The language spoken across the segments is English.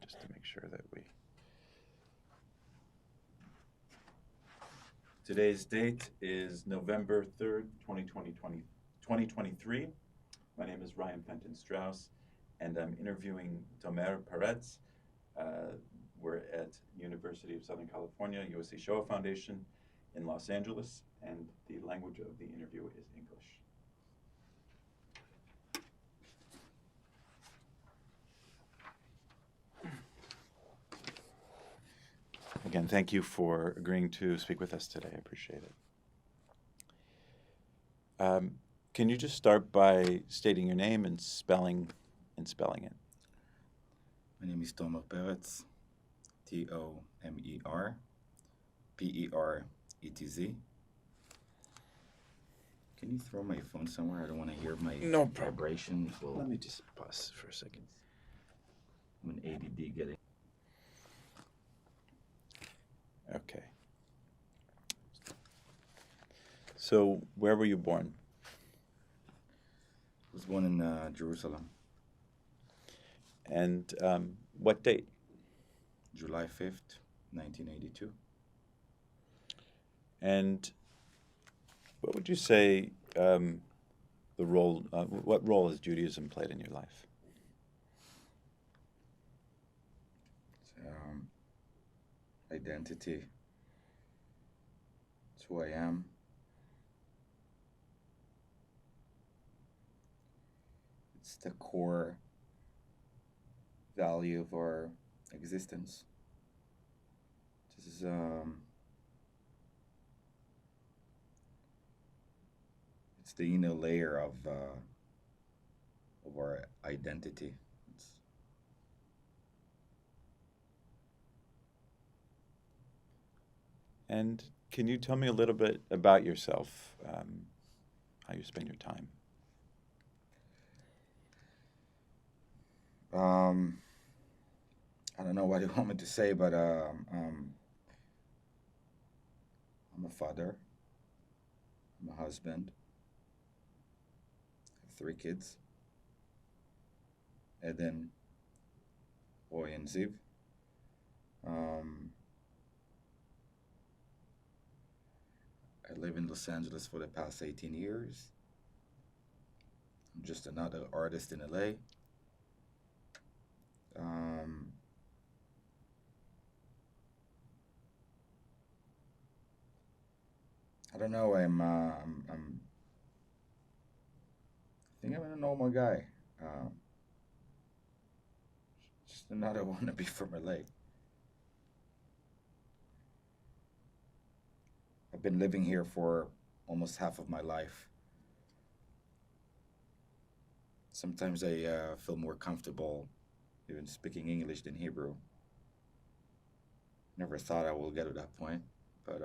just to make sure that we... Today's date is November 3rd, 2023. My name is Ryan Fenton Strauss, and I'm interviewing Tomer Peretz. We're at University of Southern California, USC Shoah Foundation in Los Angeles, and the language of the interview is English. Again, thank you for agreeing to speak with us today. I appreciate it. Can you just start by stating your name and spelling it? My name is Tomer Peretz, T-O-M-E-R-P-E-R-E-T-Z. Can you throw my phone somewhere? I don't want to hear my vibrations. Let me just pause for a second. I'm an ADD getting. Okay. So, where were you born? I was born in Jerusalem. And what date? July 5th, 1982. And what would you say what role has Judaism played in your life? Identity. It's who I am. It's the core value of our existence. This is it's the inner layer of our identity. And can you tell me a little bit about yourself, how you spend your time? I don't know what you want me to say, but I'm a father. I'm a husband. I have 3 kids. Eden, Roy, and Ziv. I live in Los Angeles for the past 18 years. I'm just another artist in LA. I don't know. I think I'm a normal guy. Just another wannabe from LA. I've been living here for almost half of my life. Sometimes I feel more comfortable even speaking English than Hebrew. Never thought I will get to that point, but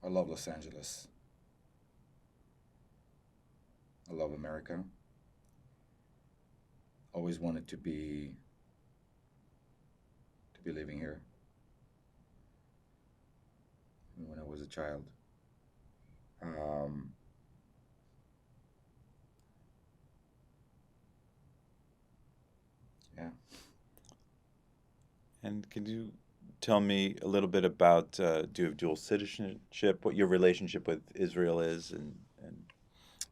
I love Los Angeles. I love America. Always wanted to be living here when I was a child. Yeah. And can you tell me a little bit about, do you have dual citizenship, what your relationship with Israel is, and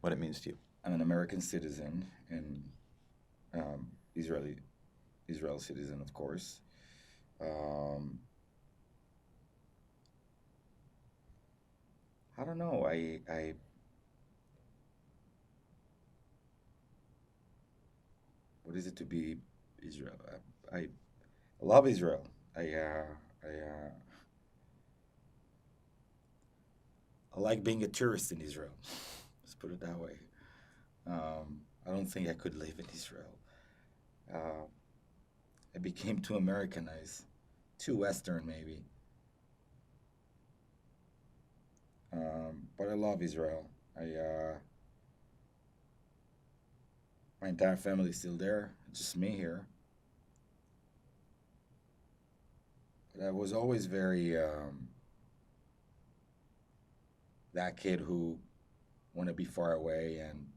what it means to you? I'm an American citizen and Israel citizen, of course. I don't know. I what is it to be Israel? I love Israel. I like being a tourist in Israel. Let's put it that way. I don't think I could live in Israel. I became too Americanized, too Western maybe. But I love Israel. My entire family is still there. It's just me here. But I was always very that kid who want to be far away, and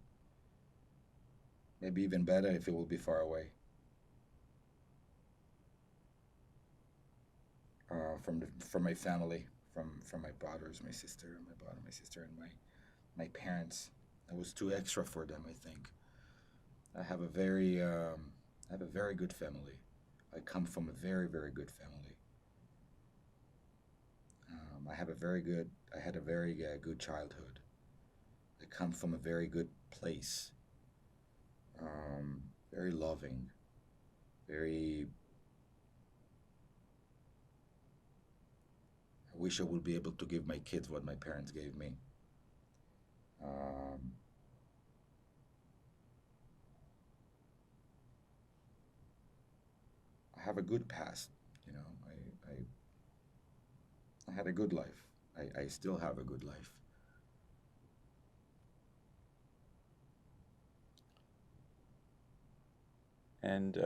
maybe even better if it will be far away from my family, from my brothers, my sister, my brother, my sister, and my parents. I was too extra for them, I think. I have a very good family. I come from a very, very good family. I had a very good childhood. I come from a very good place. Very loving, very. I wish I would be able to give my kids what my parents gave me. Um, I have a good past, you know. I had a good life. I still have a good life. And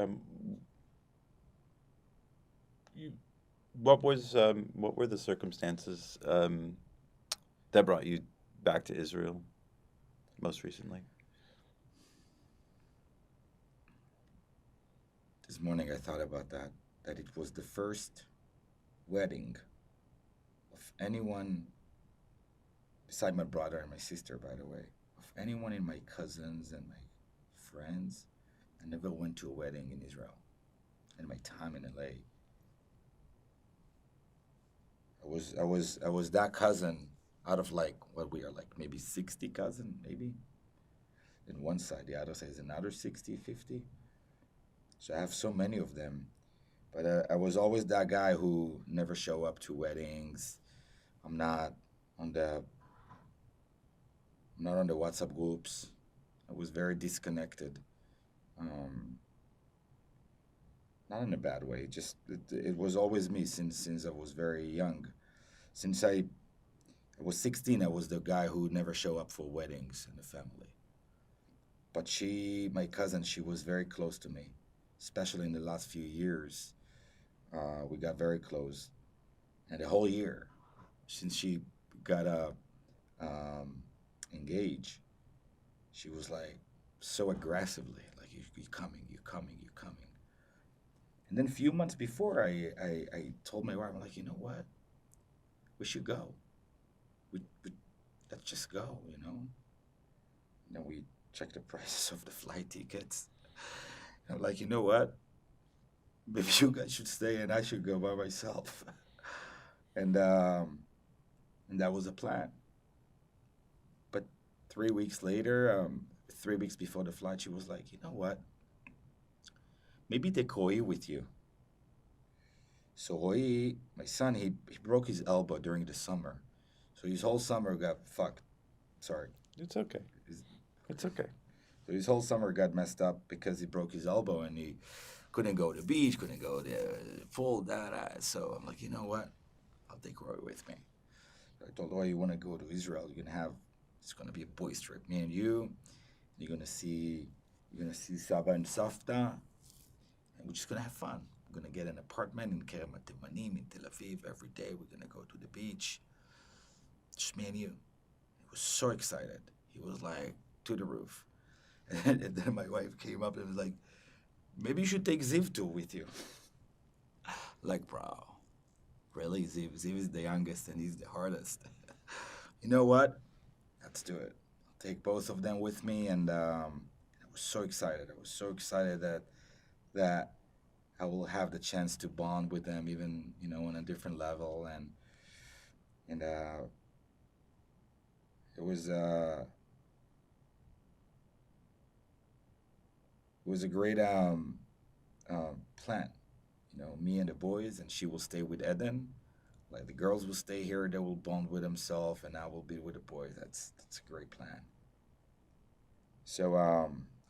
you, what were the circumstances that brought you back to Israel most recently? This morning I thought about that it was the first wedding of anyone beside my brother and my sister, by the way, of anyone in my cousins and my friends. I never went to a wedding in Israel in my time in LA. I was that cousin out of like what we are like maybe 60 cousin maybe in one side, the other side is another 60, 50. So I have so many of them, but I was always that guy who never show up to weddings. I'm not on the I'm not on the WhatsApp groups. I was very disconnected. Um, Not in a bad way. Just it was always me since I was very young. Since I was 16, I was the guy who would never show up for weddings in the family. But my cousin, she was very close to me, especially in the last few years. We got very close, and the whole year since she got um, engaged, she was like so aggressively, like you coming, you coming, you coming. And then a few months before, I told my wife, I'm like, you know what? We should go. We let's just go, you know? And then we checked the prices of the flight tickets. And I'm like, you know what? Maybe you guys should stay and I should go by myself. And and that was a plan. But 3 weeks later, 3 weeks before the flight, she was like, you know what? Maybe take Roy with you. So Roy, my son, he broke his elbow during the summer. So his whole summer got fucked. Sorry. It's okay. His, It's okay. so his whole summer got messed up because he broke his elbow and he couldn't go to the beach, couldn't go to the pool, that. So I'm like, you know what? I'll take Roy with me. I told Roy, you want to go to Israel? It's gonna be a boys trip, me and you. You're gonna see Saba and Safta, and we're just gonna have fun. We're gonna get an apartment in Kerem Temanim in Tel Aviv every day. We're gonna go to the beach. Just me and you. He was so excited. He was like to the roof. And then my wife came up and was like, maybe you should take Ziv too with you. Like, bro, really? Ziv is the youngest and he's the hardest. You know what? Let's do it. I'll take both of them with me. And I was so excited. I was so excited that I will have the chance to bond with them, even on a different level. And it was a great plan. Me and the boys, and she will stay with Eden. Like the girls will stay here, they will bond with themselves, and I will be with the boys. That's a great plan. So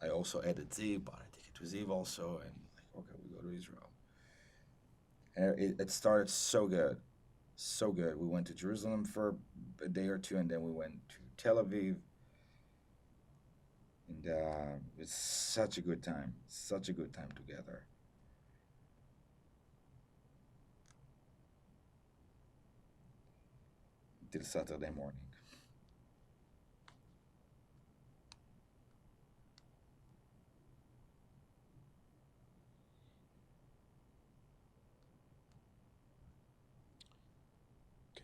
I also added Ziv, bought a ticket to Ziv also, and like, okay, we go to Israel. And it started so good, so good. We went to Jerusalem for a day or two, and then we went to Tel Aviv, and it's such a good time, together. Till Saturday morning.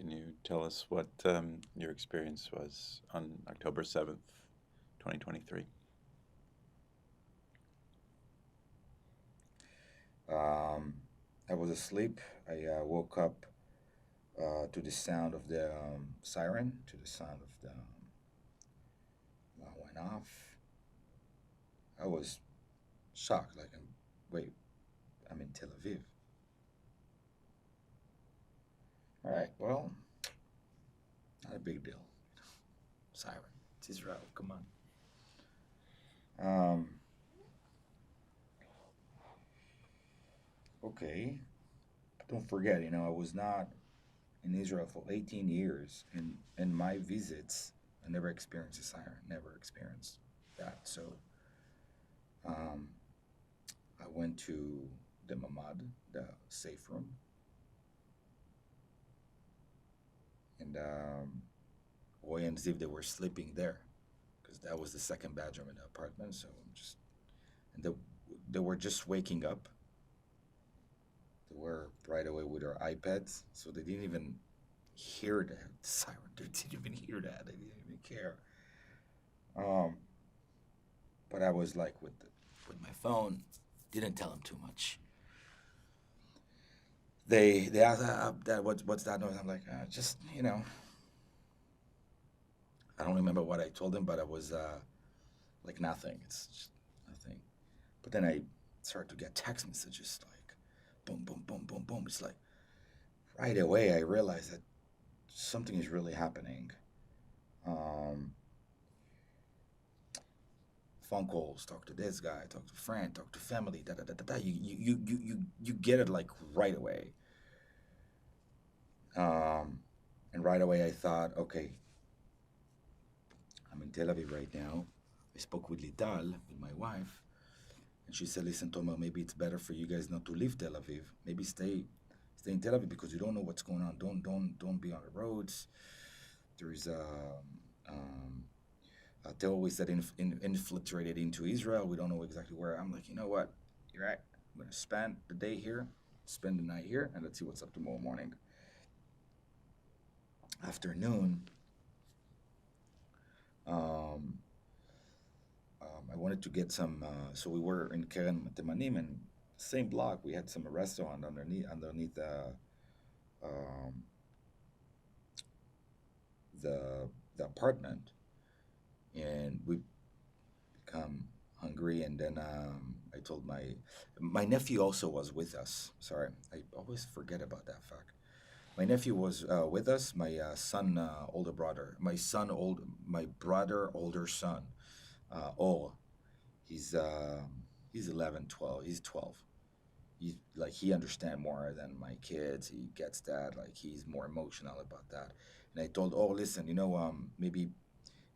Can you tell us what your experience was on October 7th, 2023? I was asleep. I woke up to the sound of the siren, to the sound of the alarm went off. I was shocked. Like, wait, I'm in Tel Aviv. All right, well, not a big deal. Siren, it's Israel. Come on. Okay. Don't forget, I was not in Israel for 18 years, and in my visits, I never experienced a siren. Never experienced that. So, um, I went to the mamad, the safe room, and Roy and Ziv, they were sleeping there, because that was the second bedroom in the apartment. So and they were just waking up. They were right away with their iPads, so they didn't even hear the siren. They didn't even hear that. They didn't even care. But I was like with my phone, didn't tell them too much. They asked that what's that noise? I'm like, just I don't remember what I told them, but it was like nothing. It's just nothing. But then I started to get text messages like boom, boom, boom, boom, boom. It's like right away I realized that something is really happening. Phone calls, talk to this guy, talk to friend, talk to family, da da da da da. You get it like right away. And right away I thought, okay, I'm in Tel Aviv right now. I spoke with Lital, with my wife, and she said, listen, Tomer, maybe it's better for you guys not to leave Tel Aviv. Maybe stay in Tel Aviv because you don't know what's going on. Don't be on the roads. There's terrorists that infiltrated into Israel. We don't know exactly where. I'm like, you know what? You're right. I'm gonna spend the day here, spend the night here, and let's see what's up tomorrow morning. Afternoon, I wanted to get some. So we were in Keren Temanim, and same block. We had some restaurant underneath the apartment, and we become hungry. And then I told my nephew also was with us. Sorry, I always forget about that fact. My nephew was with us. My older brother. My brother, older son. Or he's 11, 12. He's 12. He understand more than my kids. He gets that. Like he's more emotional about that. And I told, listen, maybe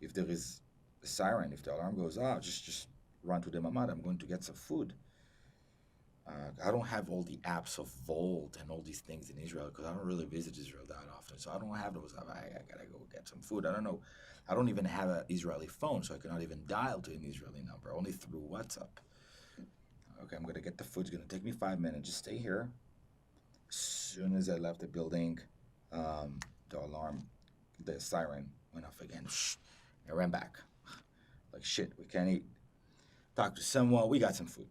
if there is a siren, if the alarm goes off, just run to the mamad. I'm going to get some food. I don't have all the apps of Volt and all these things in Israel because I don't really visit Israel that often. So I don't have those. I gotta go get some food. I don't know. I don't even have an Israeli phone, so I cannot even dial to an Israeli number, only through WhatsApp. Okay, I'm gonna get the food. It's gonna take me 5 minutes. Just stay here. As soon as I left the building, the alarm, the siren went off again. I ran back. Like shit, we can't eat. Talk to someone. We got some food.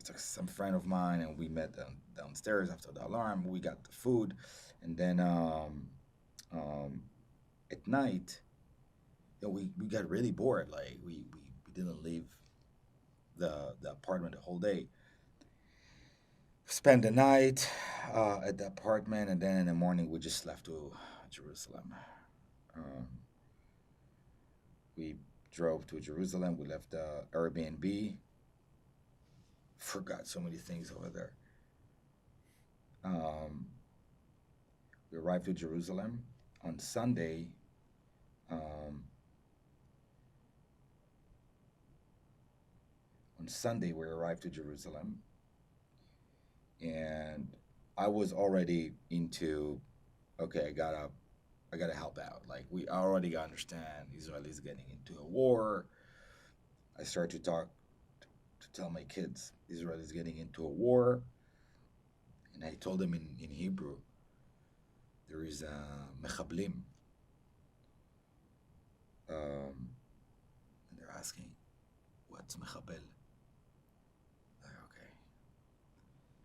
It's some friend of mine, and we met downstairs after the alarm. We got the food, and then at night, we got really bored. Like we didn't leave the apartment the whole day. Spent the night at the apartment, and then in the morning we just left to Jerusalem. We drove to Jerusalem. We left the Airbnb. Forgot so many things over there. We arrived to Jerusalem on Sunday. On Sunday, we arrived to Jerusalem, and I was already into, okay, I gotta help out. Like we already gotta understand Israel is getting into a war. I started to tell my kids Israel is getting into a war, and I told them in Hebrew, there is mechablim. And they're asking, what's mechabel? Like, okay,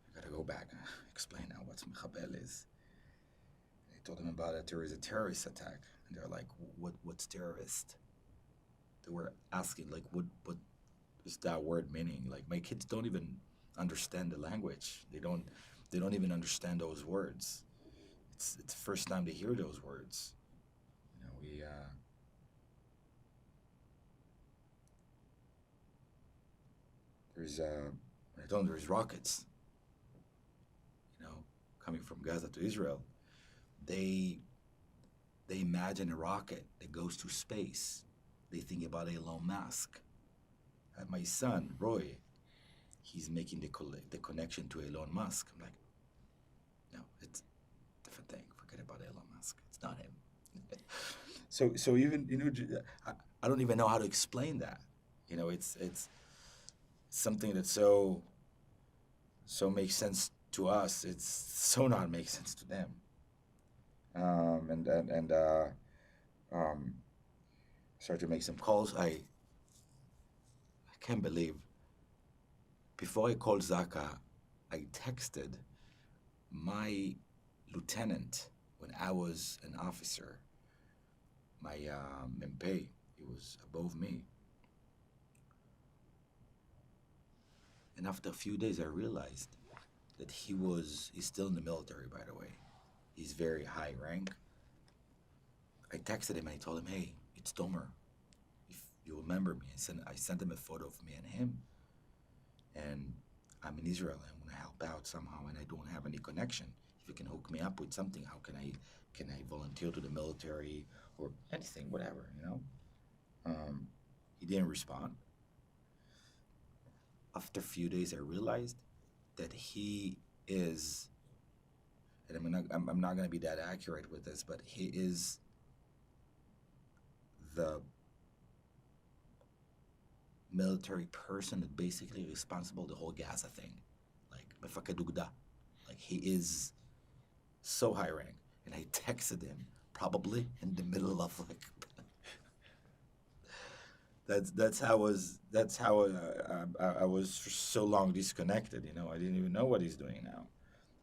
I gotta go back and explain now what mechabel is. And I told them about it. There is a terrorist attack, and they're like, what's terrorist? They were asking, like, what is that word meaning? Like, my kids don't even understand the language. They don't even understand those words. It's the first time they hear those words. You know, I told them there's rockets, you know, coming from Gaza to Israel. They imagine a rocket that goes to space. They think about Elon Musk. My son, Roy, he's making the connection to Elon Musk. I'm like, no, it's a different thing. Forget about Elon Musk. It's not him. So even, you know, I don't even know how to explain that. You know, it's something that so makes sense to us. It's so not make sense to them. Started to make some calls. I can't believe. Before I called Zaka, I texted my lieutenant when I was an officer. My MP, he was above me. And after a few days, I realized that he's still in the military, by the way. He's very high rank. I texted him and I told him, hey, it's Tomer. If you remember me, I sent him a photo of me and him. And I'm in Israel and I want to help out somehow and I don't have any connection. If you can hook me up with something, how can I volunteer to the military or anything, whatever, you know? He didn't respond. After a few days, I realized that he is, and I'm not going to be that accurate with this, but he is the military person that basically responsible the whole Gaza thing, like Mefaked Ugda. Like, he is so high rank, and I texted him probably in the middle of like. That's how I was for so long disconnected. You know, I didn't even know what he's doing now.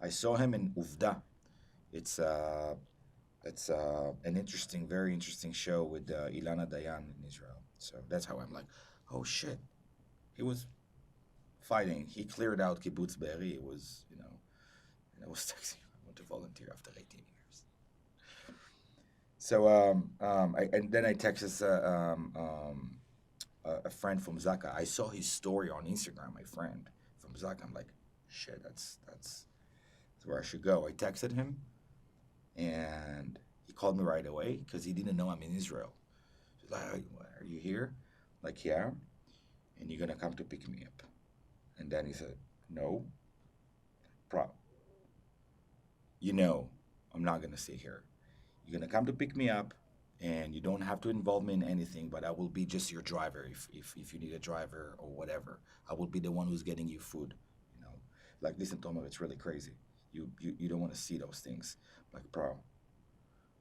I saw him in Uvda. It's an interesting, very interesting show with Ilana Dayan in Israel. So that's how I'm like, oh shit, he was fighting. He cleared out Kibbutz Be'eri. It was, you know, and I was texting him. I want to volunteer after 18 years. So and then I texted a friend from Zaka. I saw his story on Instagram. My friend from Zaka. I'm like, shit, that's where I should go. I texted him, and he called me right away because he didn't know I'm in Israel. He's like, are you here? I'm like, yeah. And you're gonna come to pick me up? And then he said, no. You know, I'm not gonna stay here. You're gonna come to pick me up, and you don't have to involve me in anything, but I will be just your driver if you need a driver or whatever. I will be the one who's getting you food, you know. Like, listen, Tomo, it's really crazy. You don't want to see those things. Like, bro,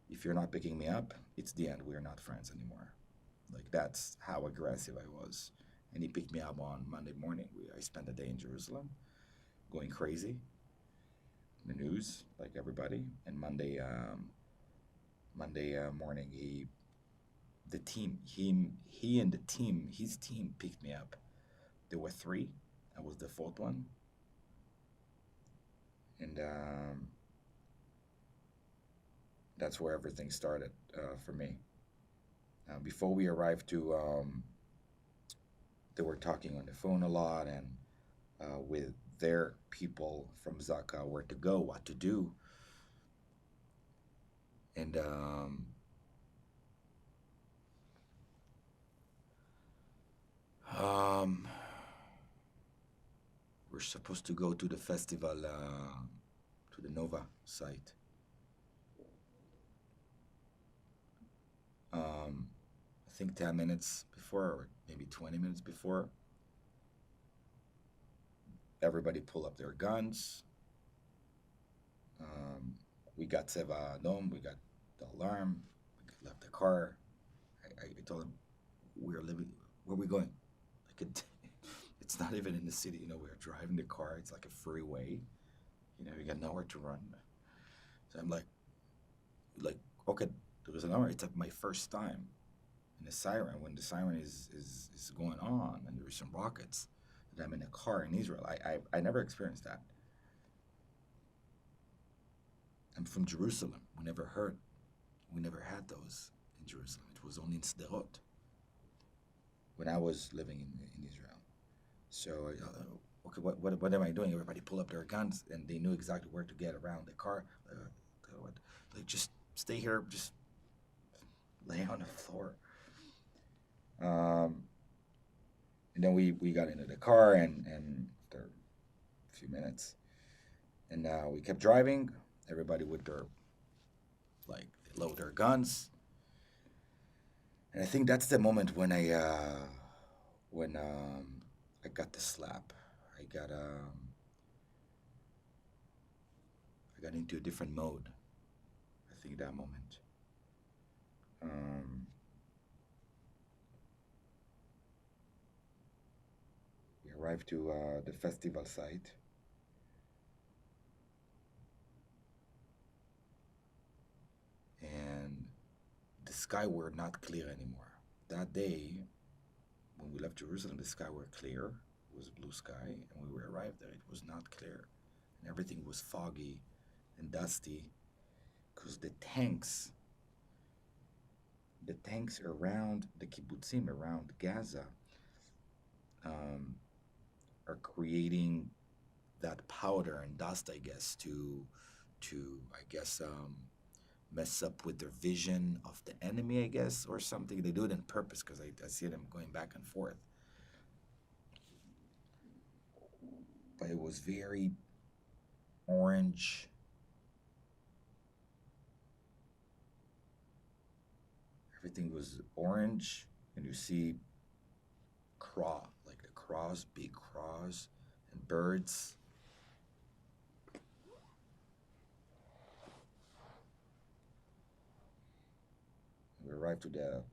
if you're not picking me up, it's the end. We're not friends anymore. Like, that's how aggressive I was. And he picked me up on Monday morning. I spent the day in Jerusalem, going crazy. In the news, like everybody. And Monday morning, his team picked me up. There were 3. I was the 4th one. And that's where everything started for me. Before we arrived to, they were talking on the phone a lot and with their people from Zaka, where to go, what to do. And we're supposed to go to the festival, to the Nova site. I think 10 minutes before, or maybe 20 minutes before, everybody pull up their guns. We got Seva Adom, we got the alarm, left the car. I told him, we're living, where are we going? Like it's not even in the city, we're driving the car, it's like a freeway, you got nowhere to run. So I'm like, okay, there was an hour, it's like my first time in a siren, when the siren is going on and there's some rockets, and I'm in a car in Israel. I never experienced that. I'm from Jerusalem. We never had those in Jerusalem. It was only in Sderot when I was living in Israel. So, okay, what am I doing? Everybody pull up their guns, and they knew exactly where to get around the car. Like, just stay here, just lay on the floor. And then we got into the car, and after a few minutes, and we kept driving. Everybody with their, they load their guns. And I think that's the moment when I got the slap. I got into a different mode. I think that moment. We arrived to the festival site. And the sky were not clear anymore. That day, when we left Jerusalem, the sky were clear. It was blue sky, and when we arrived there, it was not clear. And everything was foggy and dusty, because the tanks around the kibbutzim, around Gaza, are creating that powder and dust, I guess, to mess up with their vision of the enemy, I guess, or something. They do it on purpose, because I see them going back and forth. But it was very orange. Everything was orange, and you see big crows, and birds. We arrived to the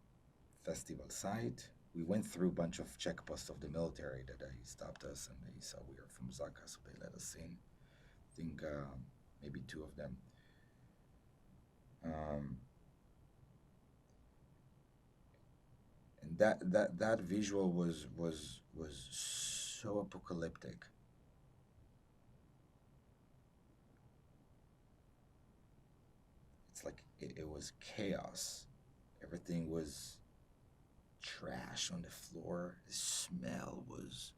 festival site. We went through a bunch of checkposts of the military that they stopped us, and they saw we were from Zaka, so they let us in. I think maybe two of them. And that visual was so apocalyptic. It's like it was chaos. Everything was trash on the floor. The smell was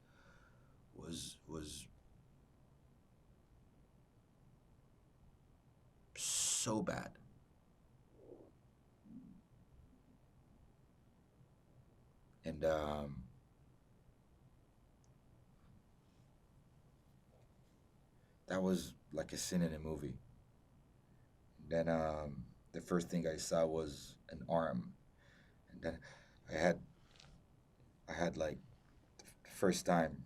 so bad. And that was like a scene in a movie. Then the first thing I saw was an arm, and then I had like the first time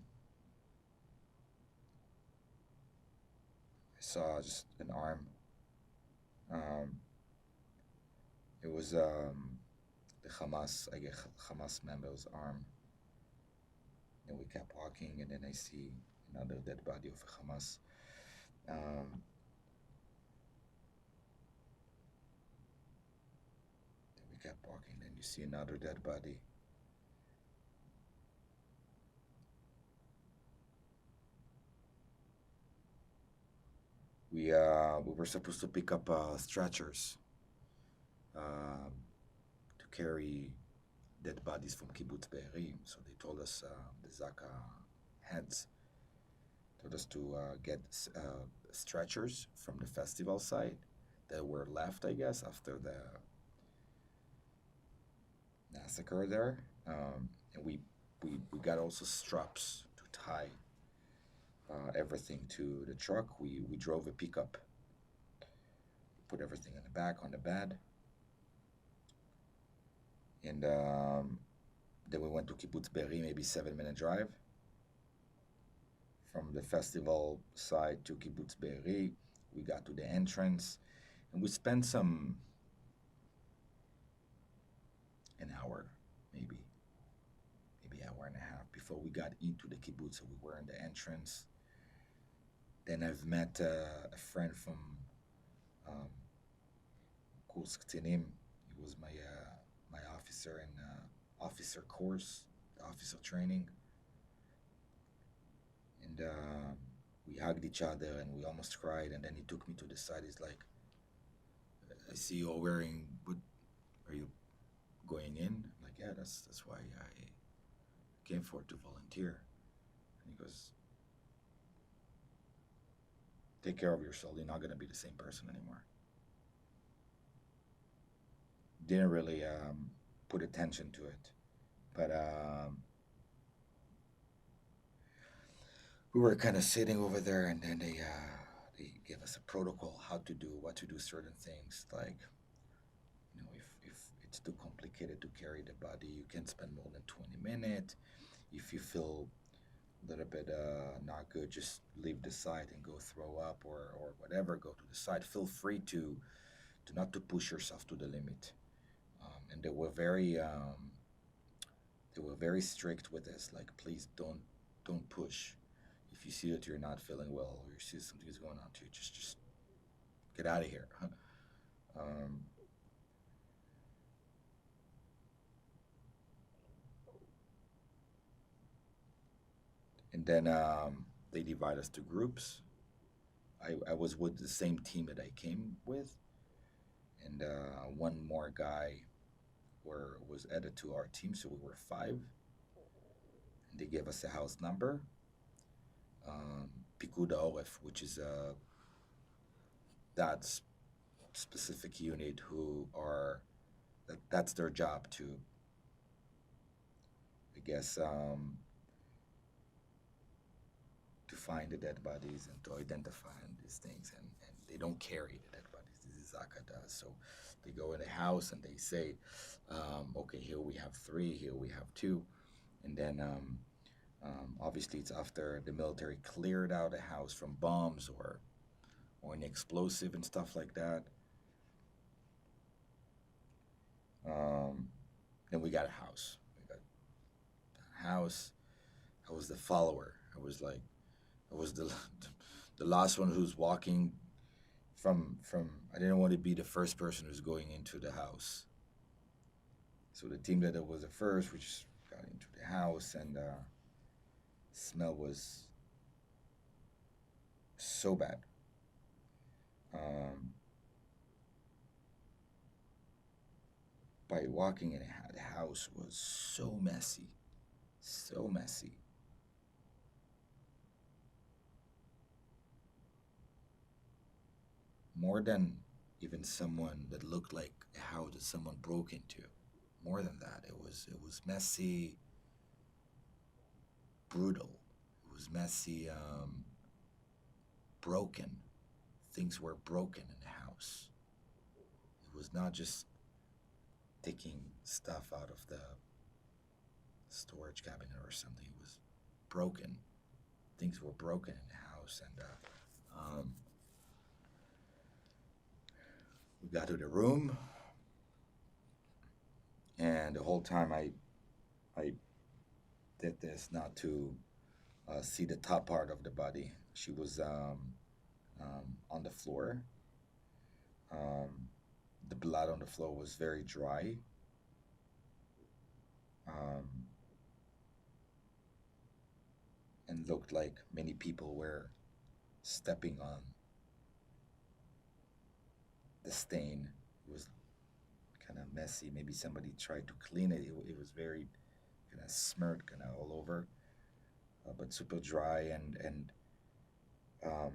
I saw just an arm. It was the Hamas member's arm. And we kept walking, and then I see another dead body of a Hamas. Then we kept walking, then you see another dead body. We were supposed to pick up stretchers to carry dead bodies from Kibbutz Be'eri. So they told us, the Zaka heads told us to get stretchers from the festival site that were left, I guess, after the massacre there. And we got also straps to tie everything to the truck. We drove a pickup, put everything in the back on the bed, and then we went to Kibbutz Be'eri, maybe 7-minute drive from the festival side to Kibbutz Be'eri. We got to the entrance, And we spent an hour, maybe hour and a half before we got into the kibbutz. So we were in the entrance. Then I've met a friend from Kurs Ktinim. He was my officer in officer course, officer training. And we hugged each other and we almost cried. And then he took me to the side. He's like, I see you all wearing, what, are you going in? I'm like, yeah, that's why I came for it, to volunteer. And he goes, take care of yourself. You're not going to be the same person anymore. Didn't really put attention to it. But we were kind of sitting over there, and then they gave us a protocol, what to do certain things. Like, if it's too complicated to carry the body, you can't spend more than 20 minutes. If you feel a little bit not good, just leave the site and go throw up or whatever, go to the site. Feel free to not to push yourself to the limit. And they were very strict with this. Like, please don't push. If you see that you're not feeling well, or you see something is going on to you, just get out of here. And then they divide us to groups. I was with the same team that I came with, and one more guy was added to our team, so we were 5. And they gave us a house number. Pikud Oref, which is that specific unit that's their job to, I guess, to find the dead bodies and to identify these things, and they don't carry the dead bodies. This is Zaka does. So they go in a house and they say, okay, here we have 3, here we have 2, and then obviously it's after the military cleared out a house from bombs or an explosive and stuff like that. Then we got a house. I was the follower. I was the last one who's walking from. I didn't want to be the first person who's going into the house. So the team that was the first, we just got into the house, and smell was so bad. By walking in, the house was so messy. More than even someone that looked like a house that someone broke into. More than that, it was messy, brutal. It was messy, broken. Things were broken in the house. It was not just taking stuff out of the storage cabinet or something. It was broken. Things were broken in the house, and we got to the room, and the whole time I did this not to see the top part of the body. She was on the floor. The blood on the floor was very dry. And looked like many people were stepping on the stain. It was kind of messy. Maybe somebody tried to clean it. It was very kind of smeared kind of all over, but super dry. And I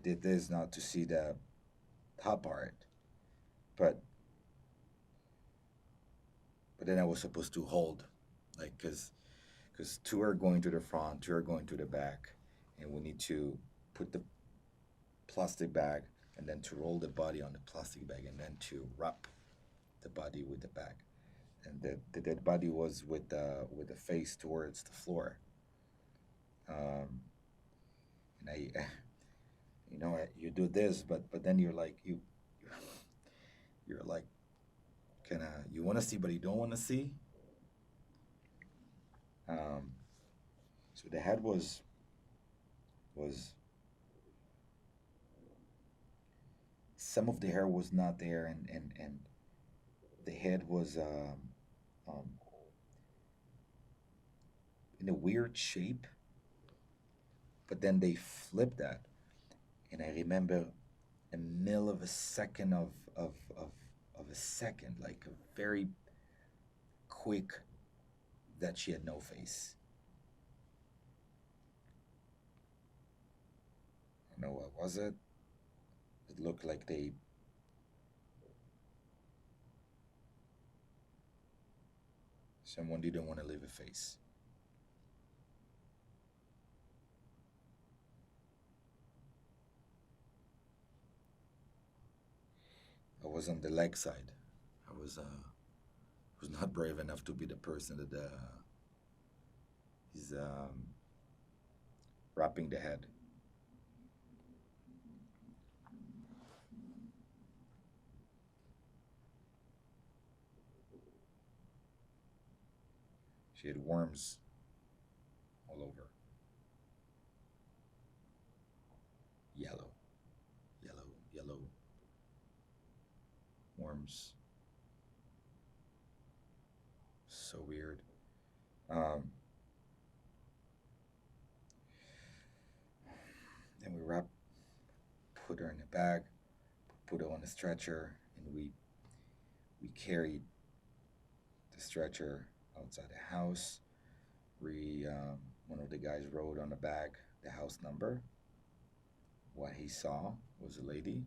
did this not to see the top part, but then I was supposed to hold, like, because 2 are going to the front, 2 are going to the back, and we need to put the plastic bag and then to roll the body on the plastic bag and then to wrap the body with the bag. And the dead body was with the face towards the floor. And you do this, but then you're like you're like kind of you want to see, but you don't want to see. Um, so the head was some of the hair was not there, and the head was um, in a weird shape. But then they flipped that, and I remember a mill of a second of a second, like a very quick, that she had no face. I don't know what was it. It looked like someone didn't want to leave a face. I was on the leg side. I was not brave enough to be the person that is wrapping the head. She had worms all over. Yellow, yellow worms. So weird. Um, then put her in a bag, put her on a stretcher, and we carried the stretcher outside the house. One of the guys wrote on the bag the house number. What he saw was a lady.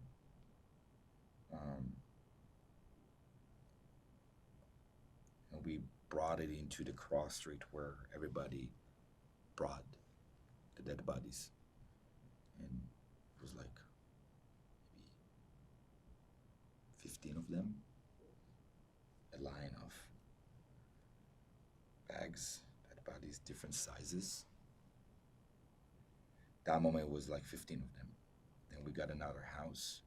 And we brought it into the cross street where everybody brought the dead bodies. And it was like maybe 15 of them, a line of bags, dead bodies, different sizes. That moment was like 15 of them. Then we got another house.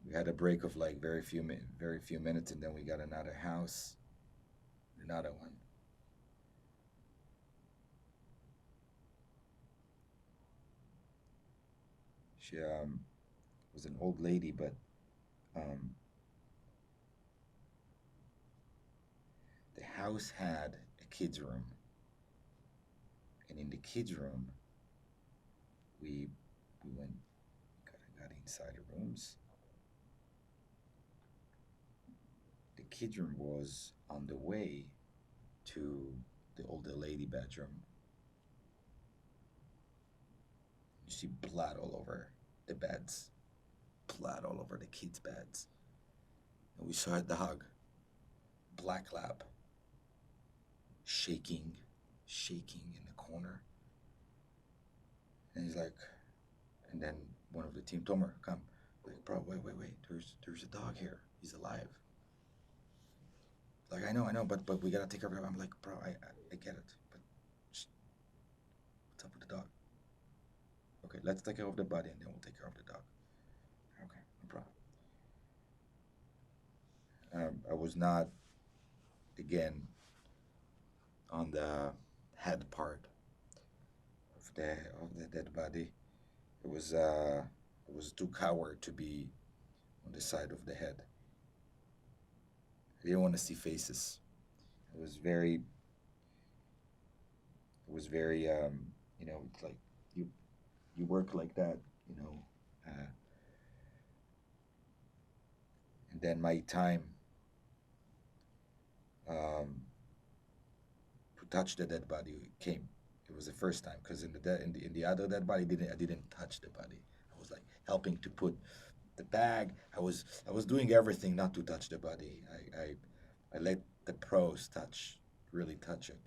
We had a break of like very few minutes, and then we got another house, another one. She was an old lady, but the house had a kids' room, and in the kids' room, we got inside the rooms. The kids' room was on the way to the older lady bedroom. You see blood all over the beds, blood all over the kids' beds. And we saw a dog, black lab, shaking in the corner. And he's like, and then one of the team told me, come, like, bro, wait, there's a dog here. He's alive. Like, I know, but we gotta take care of him. I'm like, bro, I get it, but just, what's up with the dog? Okay, let's take care of the body and then we'll take care of the dog. Okay, no problem. I was not, again, on the head part of the dead body. It was too coward to be on the side of the head. I didn't want to see faces. It was very, it's like you work like that, and then my time to touch the dead body came. It was the first time because in the other dead body, I didn't touch the body. I was like helping to put the bag. I was doing everything not to touch the body. I let the pros really touch it.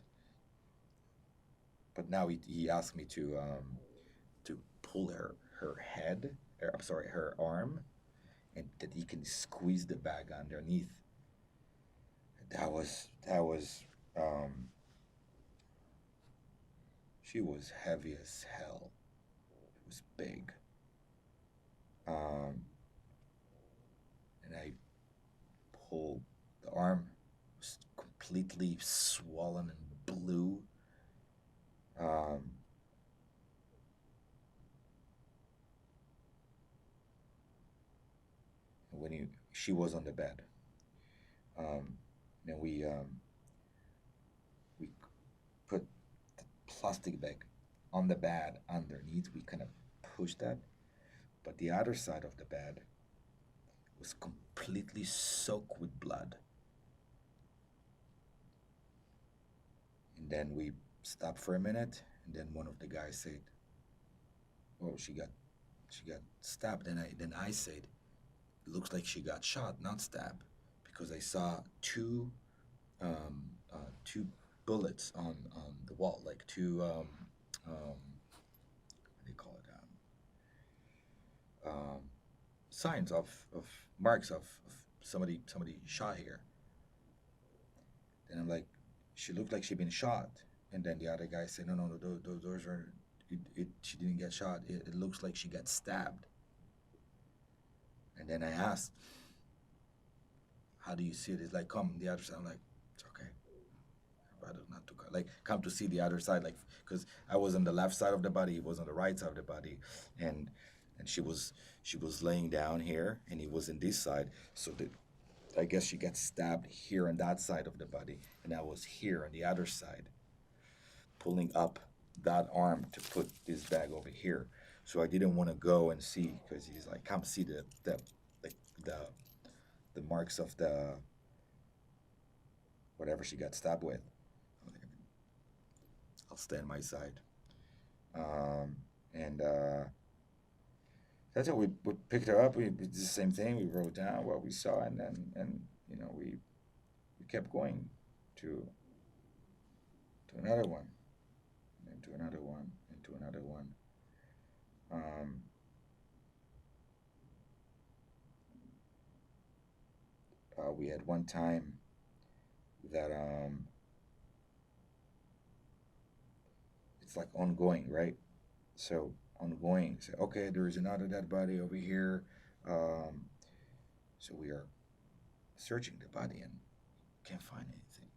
But now he asked me to pull her head. I'm sorry, her arm, and that he can squeeze the bag underneath. That was um, she was heavy as hell. It was big. Um, and I pulled the arm was completely swollen and blue. Um, when she was on the bed, and we put the plastic bag on the bed underneath. We kind of pushed that, but the other side of the bed was completely soaked with blood. And then we stopped for a minute, and then one of the guys said, "Oh, she got stabbed." Then I said, "It looks like she got shot, not stabbed, because I saw two bullets on the wall, like two what do you call it, signs of marks of somebody shot here." And I'm like, "She looked like she'd been shot." And then the other guy said, "No, those are she didn't get shot. It looks like she got stabbed." And then I asked, "How do you see it?" It's like, "Come the other side." I'm like, "It's okay. I'd rather not to come. Like, come to see the other side." Like, because I was on the left side of the body, he was on the right side of the body, and she was laying down here, and he was in this side. So I guess she got stabbed here on that side of the body, and I was here on the other side, pulling up that arm to put this bag over here. So I didn't want to go and see, because he's like, "Come see the like the the marks of the whatever she got stabbed with." I'm like, "I'll stay on my side." And that's how we picked her up. We did the same thing. We wrote down what we saw, and then we kept going to another one, and to another one, and to another one. Um, we had one time that it's like ongoing, right? So ongoing. Say, okay, there is another dead body over here. Um, so we are searching the body and can't find anything.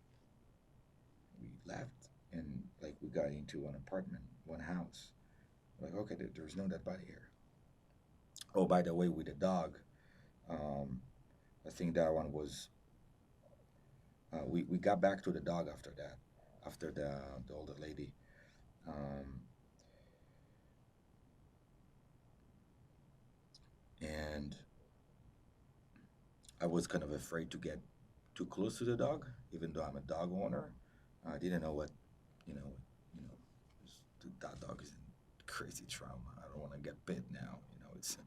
We left, and like we got into an apartment, one house. Like, okay, there's no dead body here. Oh, by the way, with the dog, um, I think that one was. We got back to the dog after that, after the older lady. Um, and I was kind of afraid to get too close to the dog, even though I'm a dog owner. I didn't know what, you know, that dog is in crazy trauma. I don't want to get bit now. It's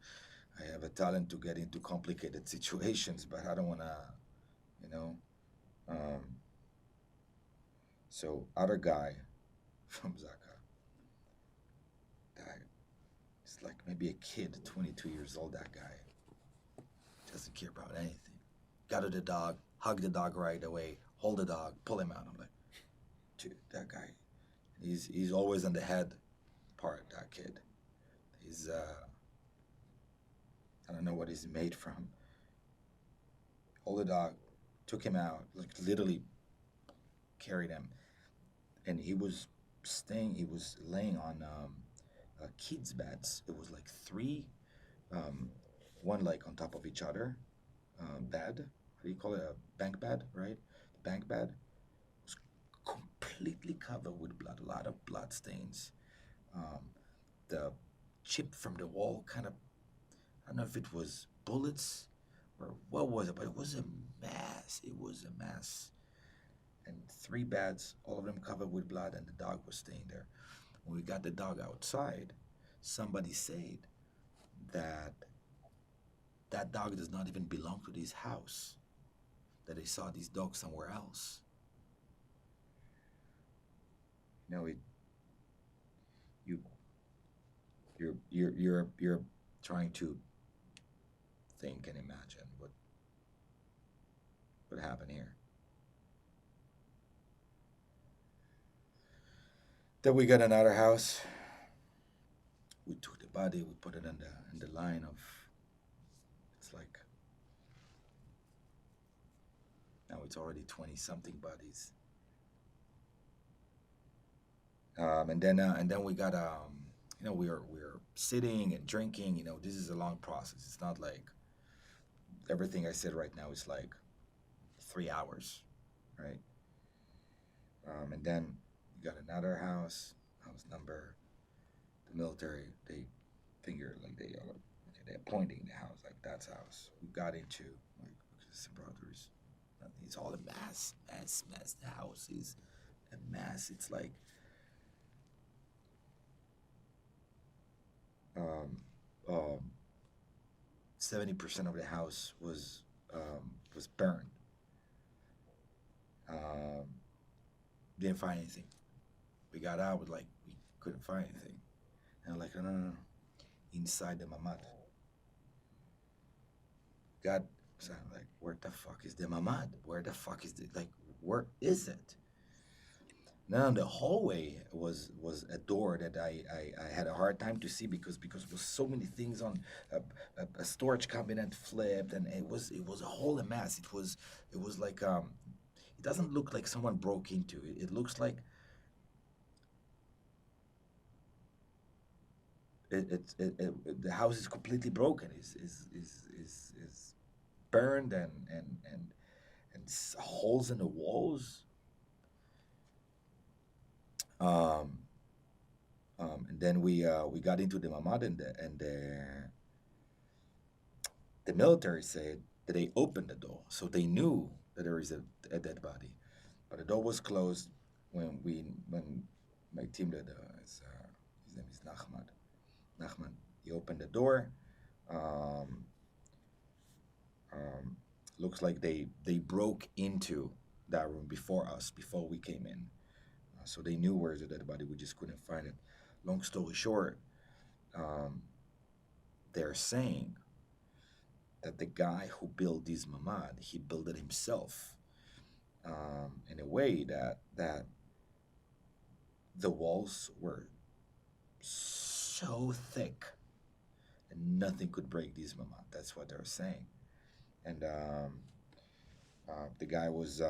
I have a talent to get into complicated situations, but I don't want to, you know. Um, so other guy from Zaka, died. He's like maybe a kid, 22 years old. That guy doesn't care about anything. Got to the dog, hug the dog right away, hold the dog, pull him out. I'm like, dude, that guy, he's always on the head part. That kid, he's I don't know what he's made from. Hold the dog, took him out, like literally carried him, and he was he was laying on kids' beds. It was like three, um, one like on top of each other, bed. How do you call it? A bank bed, right? The bank bed was completely covered with blood, a lot of blood stains. Um, the chip from the wall kind of, I don't know if it was bullets or what was it, but it was a mess. It was a mess. And three beds, all of them covered with blood, and the dog was staying there. When we got the dog outside, somebody said that that dog does not even belong to this house, that they saw this dog somewhere else. It you you're trying to think and imagine what happened here. Then we got another house. We took the body, we put it in the line of, it's like, now it's already 20 something bodies. And then we got we're sitting and drinking. This is a long process. It's not like everything I said right now is like 3 hours, right? And then you got another house number. The military, they finger like they're pointing the house like that's house. We got into like brothers. It's all a mess. The house is a mess. It's like 70% of the house was burned. Didn't find anything. We got out with we couldn't find anything. And I'm like, no. Inside the mamad. God, so I'm like, where the fuck is the mamad? Where the fuck is where is it? Now the hallway was a door that I had a hard time to see because there was so many things on a storage cabinet flipped, and it was a whole mess. It was like it doesn't look like someone broke into it. It looks like the house is completely broken. Is burned and holes in the walls. And then we got into the mamad, and the military said that they opened the door, so they knew that there is a dead body, but the door was closed when my team leader, his name is Nachman, he opened the door. Looks like they broke into that room before we came in. So they knew where's the dead body. We just couldn't find it. Long story short, they're saying that the guy who built this mamad, he built it himself in a way that the walls were so thick and nothing could break this mamad. That's what they're saying. And the guy was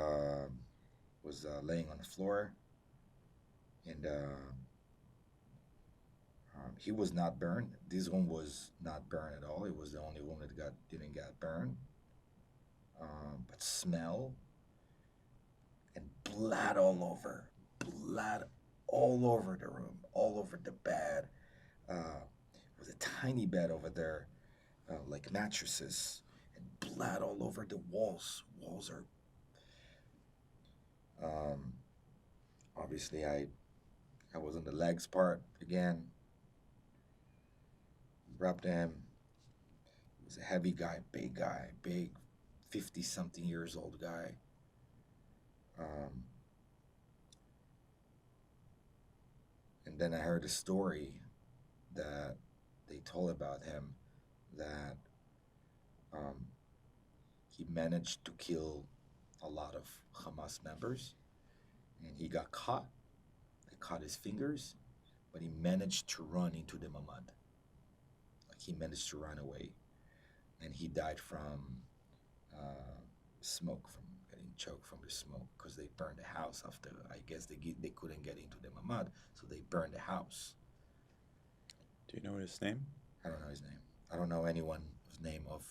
laying on the floor. And he was not burned. This one was not burned at all. It was the only one that didn't get burned. But smell and blood all over the room, all over the bed. It was a tiny bed over there, like mattresses, and blood all over the walls. Walls are. Obviously, I was on the legs part again. Grabbed him. He was a heavy guy, big 50-something years old guy. And then I heard a story that they told about him that he managed to kill a lot of Hamas members, and he got caught. They caught his fingers, but he managed to run into the mamad. He managed to run away, and he died from smoke, from getting choked from the smoke, because they burned the house after. I guess they couldn't get into the mamad, so they burned the house. Do you know his name? I don't know his name. I don't know anyone's name of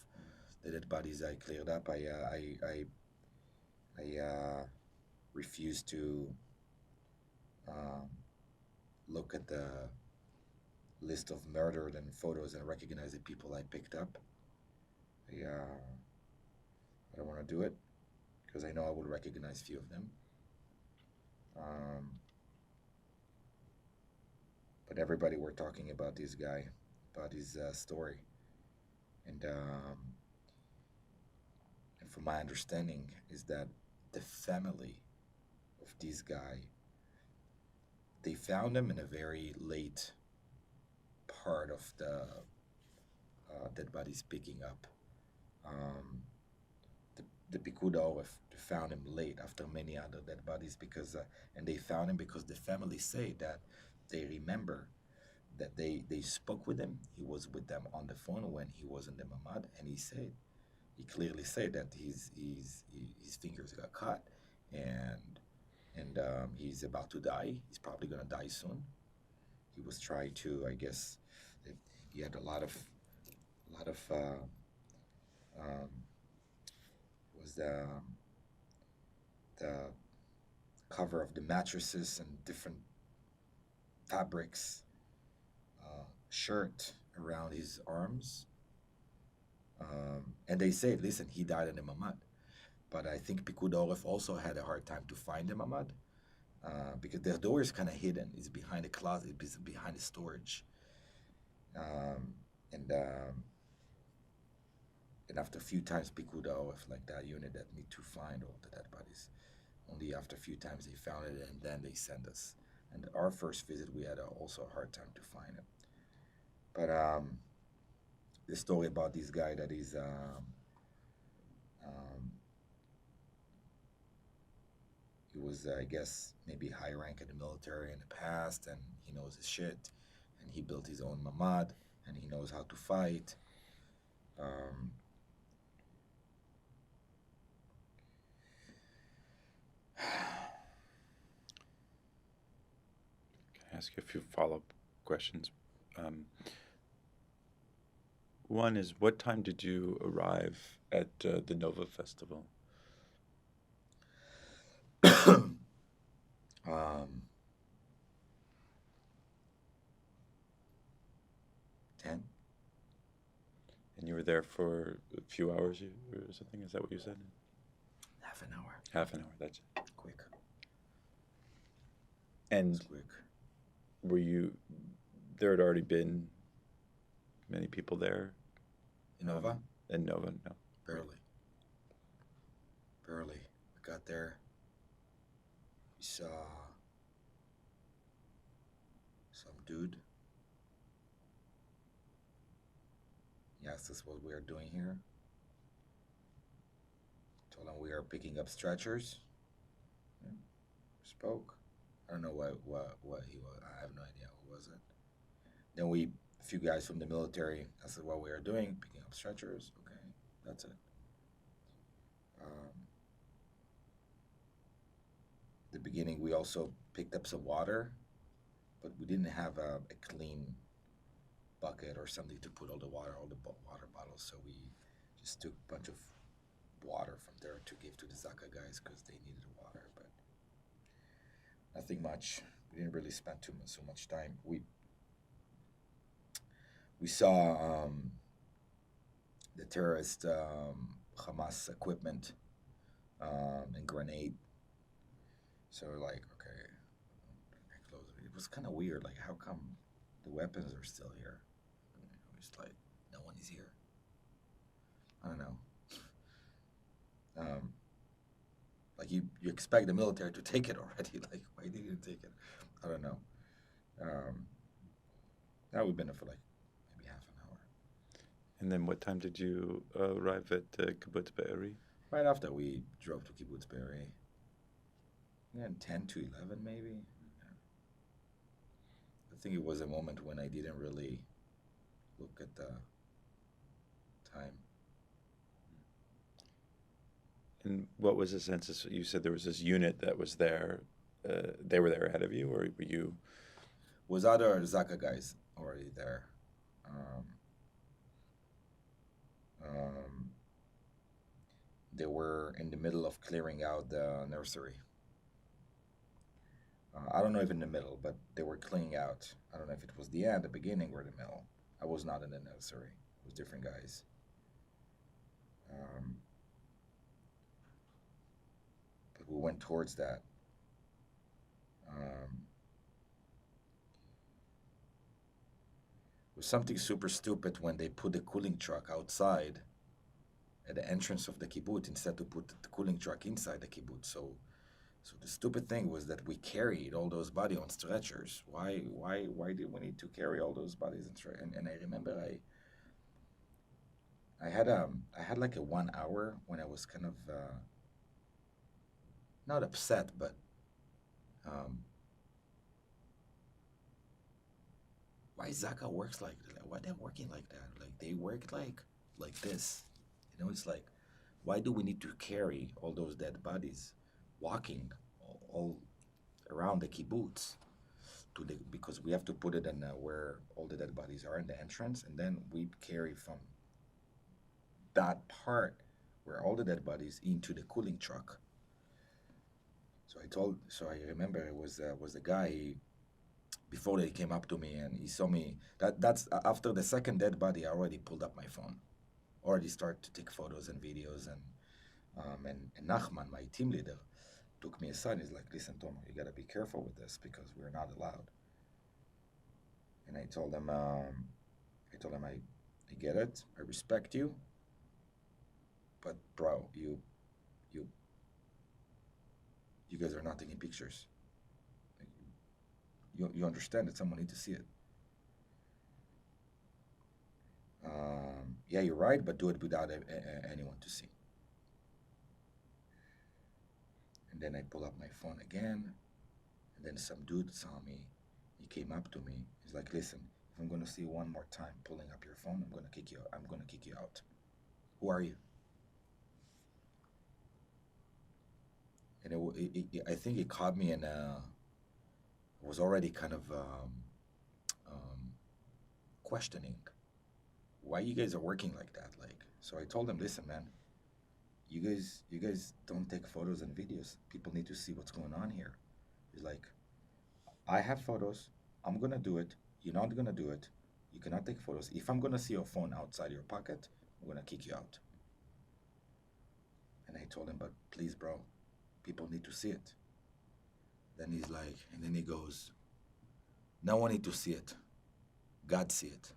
the dead bodies I cleared up. I refuse to look at the list of murdered and photos and recognize the people I picked up. I don't want to do it because I know I will recognize few of them. But everybody were talking about this guy, about his story, and from my understanding is that the family of this guy, they found him in a very late part of the dead bodies picking up. Um, the Picud Oref found him late after many other dead bodies because, and they found him because the family say that they remember that they spoke with him. He was with them on the phone when he was in the mamad, and he clearly said that his fingers got cut, and he's about to die. He's probably gonna die soon. He was trying to, I guess, he had a lot of um, was the cover of the mattresses and different fabrics, shirt around his arms. And they say, listen, he died in the mamad. But I think Picud Oref also had a hard time to find the mamad because the door is kind of hidden. It's behind the closet, it's behind the storage. Um, and and after a few times, Picud Oref, like that unit that need to find all the dead bodies, only after a few times they found it, and then they sent us. And our first visit, we had also a hard time to find it. But the story about this guy that is he was, I guess, maybe high rank in the military in the past, and he knows his shit, and he built his own mamad, and he knows how to fight. Um, Can I ask you a few follow-up questions? One is, what time did you arrive at the Nova Festival? um, 10. And you were there for a few hours or something? Is that what you said? Half an hour. Half an hour, that's it. Quick. And It's quick. were you, there had already been many people there? In Nova? In Nova, no. Barely. Barely. We got there. We saw some dude. He asked us what we are doing here. Told him we are picking up stretchers. Yeah. Spoke. I don't know what he was. I have no idea what was it. Then a few guys from the military asked us what we are doing, picking up stretchers. Okay, that's it. The beginning, we also picked up some water, but we didn't have a clean bucket or something to put all the water bottles. So we just took a bunch of water from there to give to the Zaka guys because they needed water, but nothing much. We didn't really spend so much time. We saw the terrorist Hamas equipment and grenade. So we're like, okay, close it. It was kind of weird. Like, how come the weapons are still here? It's like, no one is here. I don't know. Like you expect the military to take it already. Like, why didn't you take it? I don't know. Now we've been there for like maybe half an hour. And then what time did you arrive at Kibbutz Be'eri? Right after we drove to Kibbutz Be'eri. Yeah, 10 to 11 maybe. Yeah. I think it was a moment when I didn't really look at the time. And what was the census? You said there was this unit that was there. They were there ahead of you, or were you? Was other Zaka guys already there? They were in the middle of clearing out the nursery. I don't know if in the middle, but they were cleaning out. I don't know if it was the end, the beginning, or the middle. I was not in the nursery. It was different guys. But we went towards that. It was something super stupid when they put the cooling truck outside at the entrance of the kibbutz instead to put the cooling truck inside the kibbutz. So the stupid thing was that we carried all those bodies on stretchers. Why did we need to carry all those bodies and I remember I had like a 1 hour when I was kind of not upset, but um, why Zaka works like why they're working like that? Like they work like this. You know, it's like why do we need to carry all those dead bodies walking all around the kibbutz to the because we have to put it in where all the dead bodies are in the entrance, and then we carry from that part where all the dead bodies into the cooling truck. So I remember it was the guy. Before they came up to me and he saw me. That's after the second dead body. I already pulled up my phone, already started to take photos and videos, and Nachman, my team leader, took me aside. He's like, "Listen, Tomer, you gotta be careful with this because we're not allowed." And I get it. I respect you, but bro, you you guys are not taking pictures. You understand that someone needs to see it. Yeah, you're right, but do it without anyone to see. And then I pull up my phone again, and then some dude saw me. He came up to me. He's like, "Listen, if I'm gonna see you one more time pulling up your phone, I'm gonna kick you. I'm gonna kick you out. Who are you?" And I think it caught me in I was already kind of um, questioning why you guys are working like that. Like, so I told him, "Listen, man, you guys don't take photos and videos. People need to see what's going on here." He's like, "I have photos. I'm gonna do it. You're not gonna do it. You cannot take photos. If I'm gonna see your phone outside your pocket, I'm gonna kick you out." And I told him, "But please, bro, people need to see it." Then he's like, and then he goes, "No one need to see it. God see it."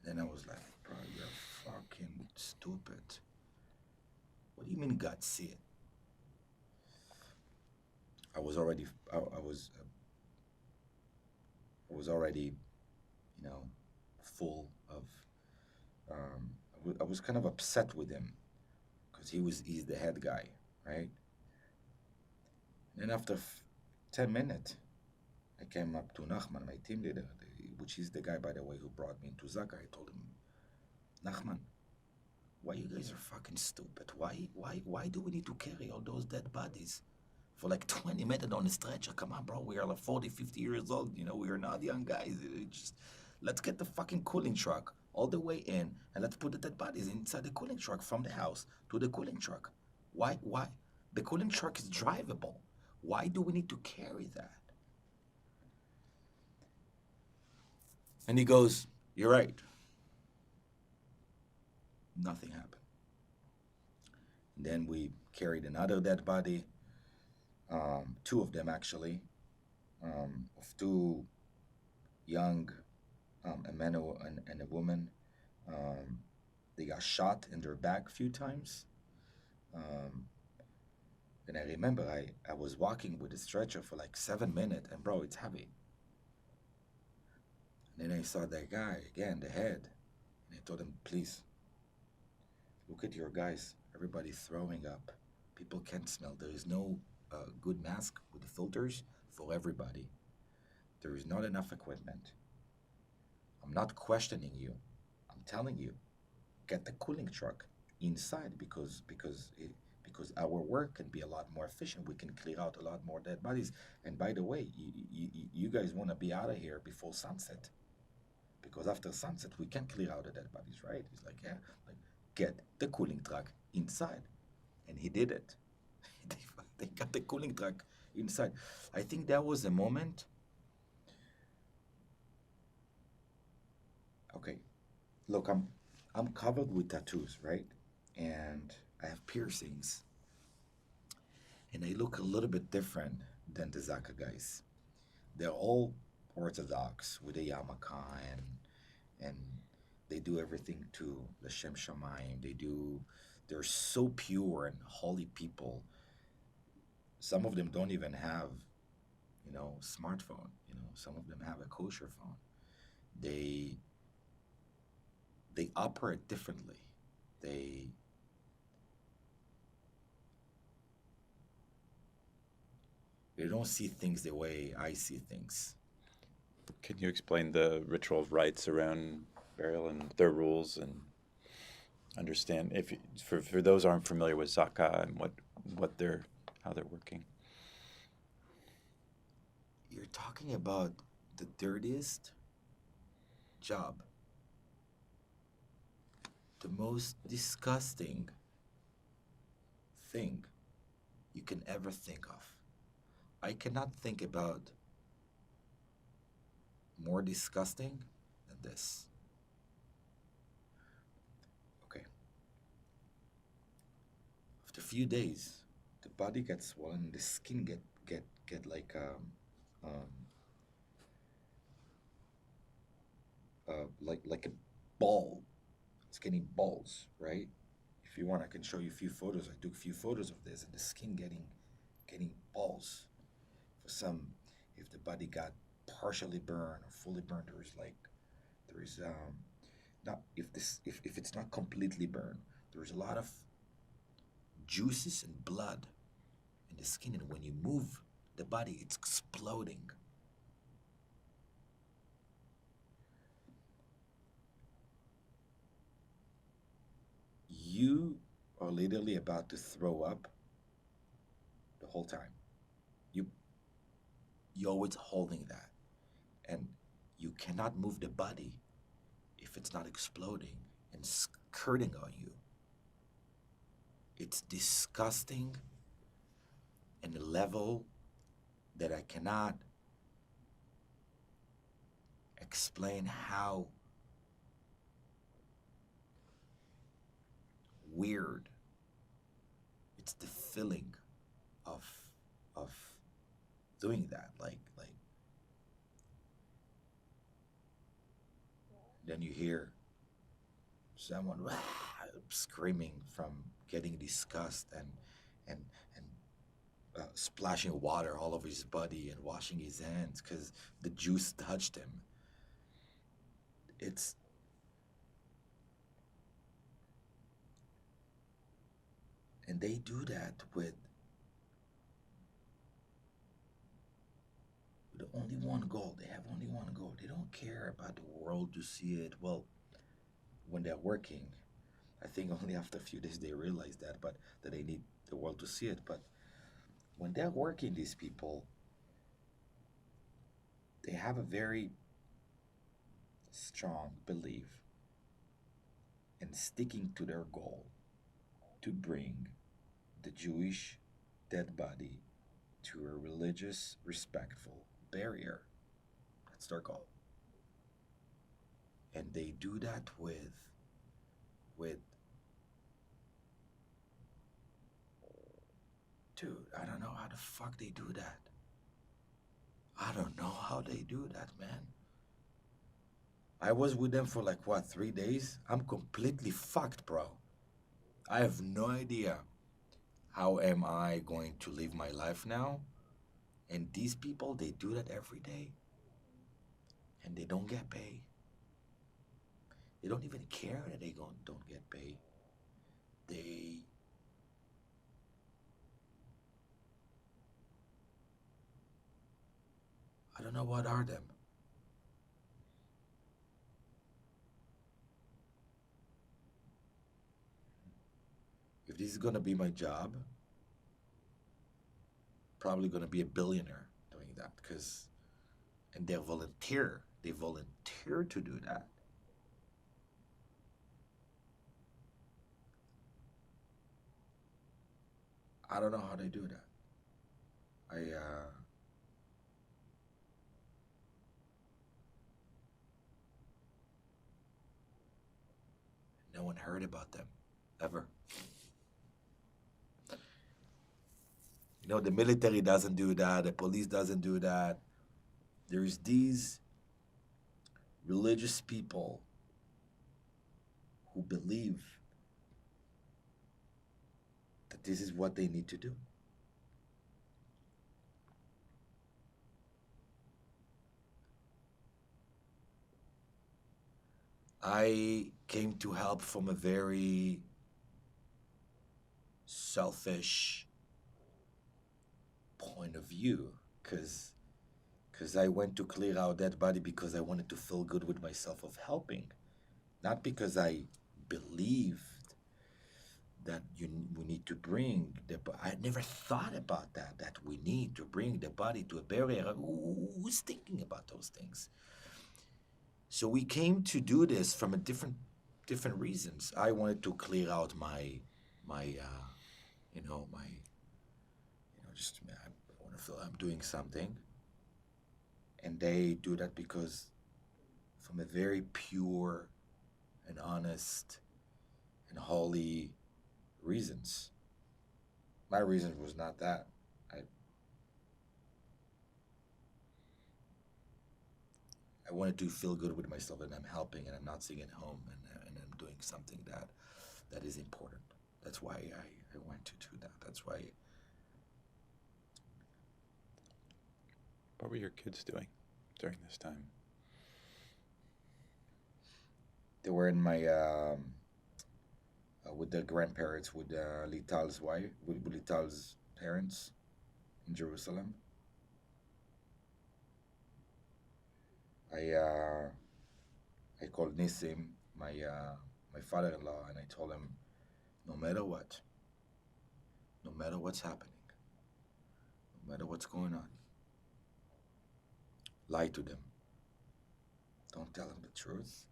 Then I was like, "Bro, you're fucking stupid. What do you mean God see it?" I was already, I was already, you know, full of. I was kind of upset with him because he's the head guy, right? And after 10 minutes, I came up to Nachman, my team leader, which is the guy, by the way, who brought me into Zaka. I told him, "Nachman, why you guys are fucking stupid? Why do we need to carry all those dead bodies for like 20 minutes on a stretcher? Come on, bro. We are like 40, 50 years old. You know, we are not young guys. Just let's get the fucking cooling truck all the way in and let's put the dead bodies inside the cooling truck from the house to the cooling truck. Why? The cooling truck is drivable. Why do we need to carry that?" And he goes, "You're right." Nothing happened. And then we carried another dead body, two of them actually, of two young, a man and a woman. Um, they got shot in their back a few times. Um, and I remember I was walking with a stretcher for like 7 minutes, and bro, it's heavy. And then I saw that guy again, the head, and I told him, "Please, look at your guys. Everybody's throwing up. People can't smell. There is no good mask with the filters for everybody. There is not enough equipment. I'm not questioning you. I'm telling you, get the cooling truck inside because our work can be a lot more efficient. We can clear out a lot more dead bodies. And by the way, you guys want to be out of here before sunset because after sunset we can clear out the dead bodies, right?" He's like, "Yeah, like get the cooling truck inside," and he did it. they got the cooling truck inside. I think that was a moment. Okay, look, I'm covered with tattoos, right? And I have piercings, and they look a little bit different than the Zaka guys. They're all Orthodox with a yarmulke and they do everything to L'Shem Shamayim. They're so pure and holy people. Some of them don't even have, smartphone. Some of them have a kosher phone. They they operate differently. They don't see things the way I see things. Can you explain the ritual rites around burial and their rules and understand if for those who aren't familiar with Zaka and how they're working? You're talking about the dirtiest job, the most disgusting thing you can ever think of. I cannot think about more disgusting than this. Okay. After a few days, the body gets swollen, the skin get like a ball. It's getting balls, right? If you want, I can show you a few photos. I took a few photos of this, and the skin getting balls. For some, if the body got partially burned or fully burned, there is not if it's not completely burned, there's a lot of juices and blood in the skin, and when you move the body, it's exploding. You are literally about to throw up the whole time. You're always holding that, and you cannot move the body if it's not exploding and skirting on you. It's disgusting in a level that I cannot explain how weird it's the feeling of doing that. Like then you hear someone screaming from getting disgust and splashing water all over his body and washing his hands because the juice touched him. And they do that with only one goal. They have only one goal. They don't care about the world to see it. Well, when they're working, I think only after a few days they realize that they need the world to see it. But when they're working, these people, they have a very strong belief in sticking to their goal to bring the Jewish dead body to a religious, respectful barrier. That's their goal. And they do that with dude, I don't know how the fuck they do that. I don't know how they do that, man. I was with them for 3 days? I'm completely fucked, bro. I have no idea how am I going to live my life now. And these people, they do that every day. And they don't get paid. They don't even care that they don't get paid. I don't know what are them. If this is gonna be my job, probably gonna be a billionaire doing that and they volunteer to do that. I don't know how they do that. No one heard about them ever. The military doesn't do that, the police doesn't do that. There's these religious people who believe that this is what they need to do. I came to help from a very selfish point of view, because I went to clear out that body because I wanted to feel good with myself of helping, not because I believed that we need to bring I never thought about that we need to bring the body to a burial. Who's thinking about those things? So we came to do this from a different reasons. I wanted to clear out my just I want to feel I'm doing something, and they do that because from a very pure and honest and holy reasons. My reason was not that. I wanted to feel good with myself, and I'm helping, and I'm not sitting at home, and I'm doing something that is important. That's why I went to do that. That's why. What were your kids doing during this time? They were in my with the grandparents, with Lital's wife, with Lital's parents in Jerusalem. I called Nissim, my father-in-law, and I told him, no matter what, no matter what's happening, no matter what's going on, lie to them. Don't tell them the truth.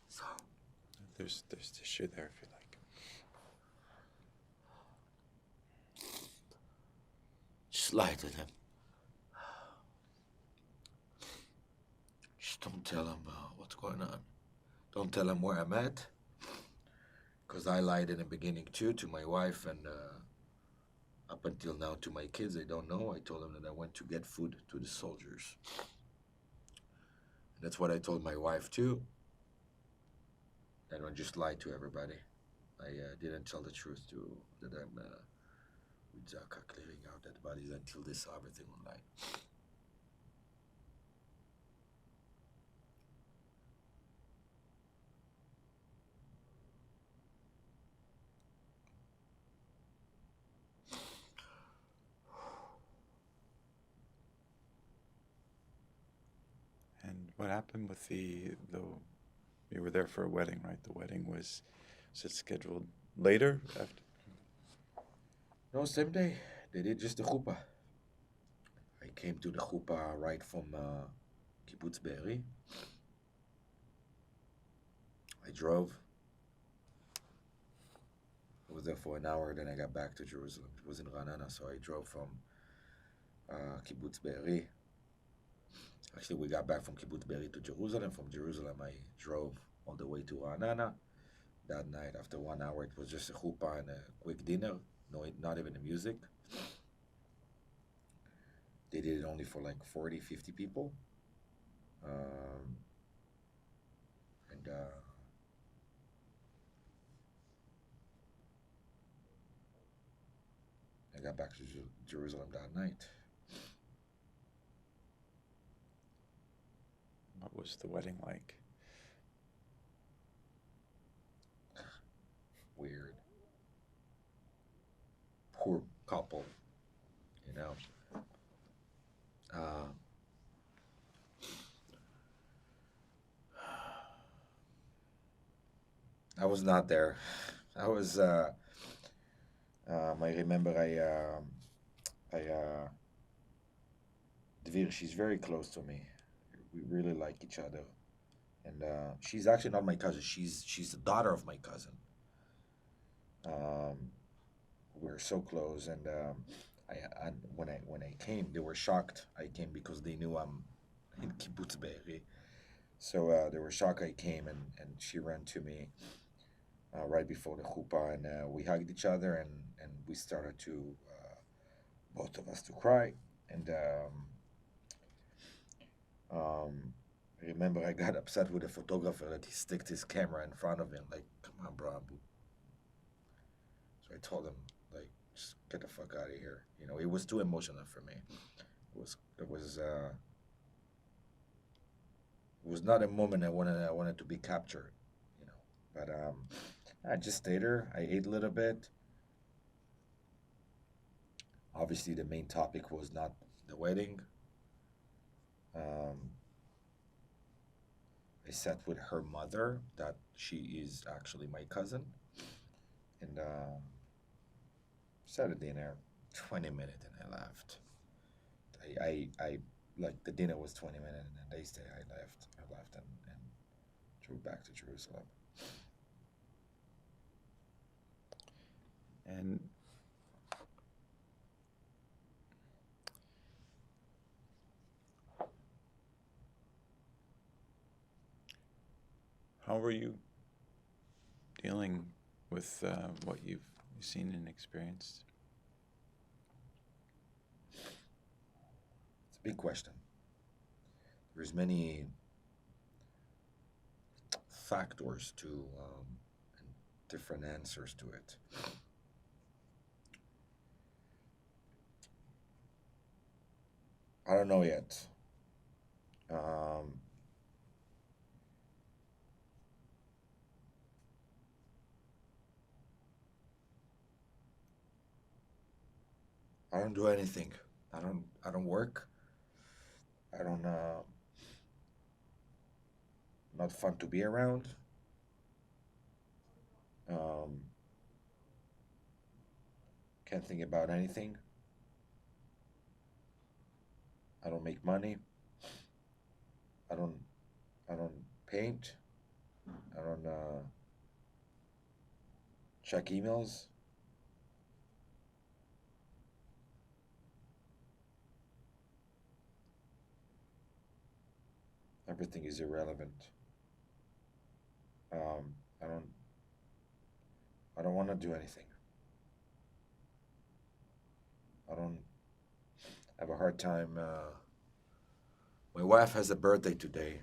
So there's tissue there if you like. Just lie to them. Just don't tell them what's going on. Don't tell them where I'm at. Because I lied in the beginning too to my wife, and up until now to my kids. They don't know. I told them that I went to get food to the soldiers. And that's what I told my wife too. I don't just lie to everybody. I didn't tell the truth that I'm with Zaka clearing out dead bodies until they saw everything online. And what happened with the you were there for a wedding, right? The wedding was it scheduled later after? No, same day. They did just the chuppah. I came to the chuppah right from Kibbutz Be'eri. I drove. I was there for an hour, then I got back to Jerusalem. It was in Ra'anana, so I drove from Kibbutz Be'eri. Actually, we got back from Kibbutz Be'eri to Jerusalem. From Jerusalem, I drove all the way to Ra'anana. That night, after 1 hour, it was just a chuppah and a quick dinner. No, not even the music. They did it only for like 40, 50 people. And I got back to Jerusalem that night. What was the wedding like? Weird. Poor couple, you know. I was not there. I was. I remember. Dvir, she's very close to me. We really like each other, and she's actually not my cousin. She's the daughter of my cousin. We're so close, and when I came, they were shocked. I came because they knew I'm in Kibbutz Be'eri, so they were shocked I came, and she ran to me right before the chuppah, and we hugged each other, and we started to both of us to cry, and I remember I got upset with the photographer that he sticked his camera in front of him, like, come on, bro. So I told him, like, just get the fuck out of here. You know, it was too emotional for me. It was not a moment I wanted to be captured, you know. But I just stayed there. I ate a little bit. Obviously, the main topic was not the wedding. Um, I sat with her mother, that she is actually my cousin, and sat at dinner 20 minutes and I left. I like the dinner was 20 minutes and then they stay. I left and drove back to Jerusalem. And how were you dealing with what you've seen and experienced? It's a big question. There's many factors to and different answers to it. I don't know yet. Um, I don't do anything. I don't work. I don't not fun to be around. Um, can't think about anything. I don't make money. I don't I don't paint. I don't check emails. Everything is irrelevant. Um, I don't I don't want to do anything. I don't have a hard time. My wife has a birthday today,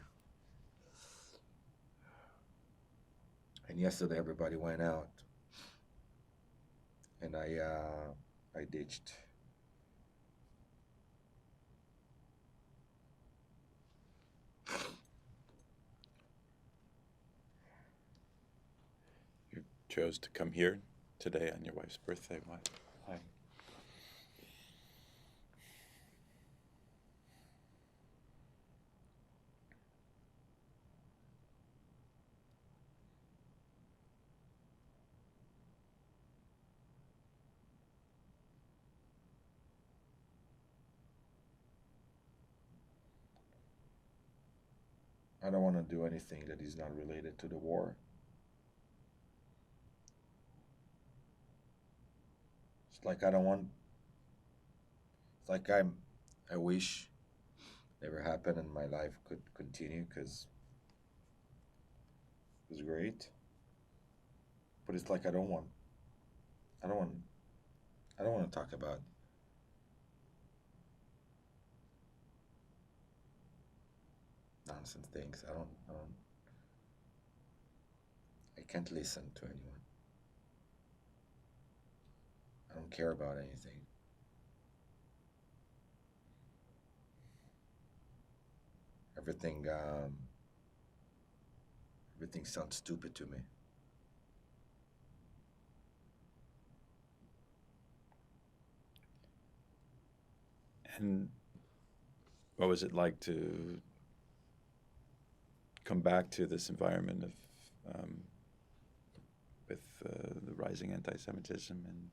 and yesterday everybody went out, and I ditched. You chose to come here today on your wife's birthday. Why? Why? I don't want to do anything that is not related to the war. It's like I don't want. It's like I wish never happened and my life could continue because it was great. But it's like I don't want. I don't want. I don't want to talk about nonsense things. I don't. I can't listen to anyone. I don't care about anything. Everything. Everything sounds stupid to me. And what was it like to come back to this environment of with the rising anti-Semitism, and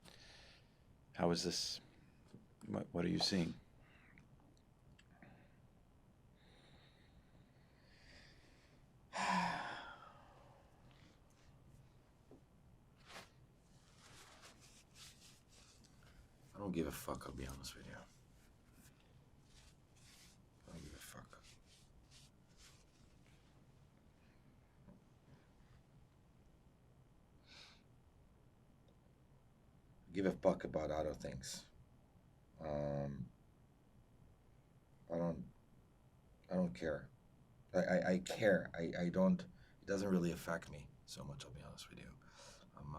how is this? What are you seeing? I don't give a fuck. I'll be honest with you. I don't give a fuck. I give a fuck about other things. Um, I don't. I don't care. I care. I don't. It doesn't really affect me so much. I'll be honest with you. I'm.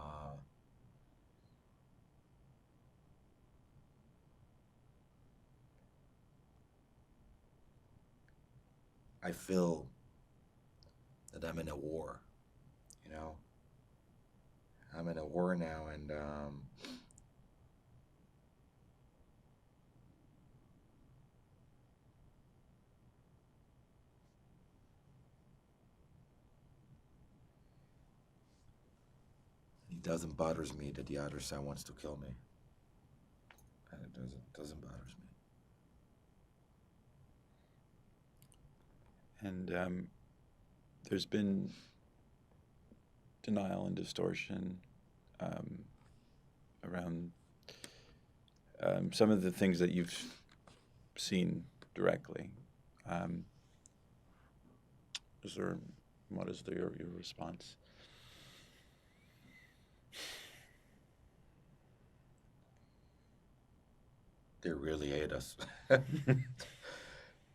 I feel that I'm in a war. You know. I'm in a war now, and it doesn't bothers me that the other side wants to kill me. And it doesn't bothers me. And there's been denial and distortion around some of the things that you've seen directly. What is your response? They really hate us.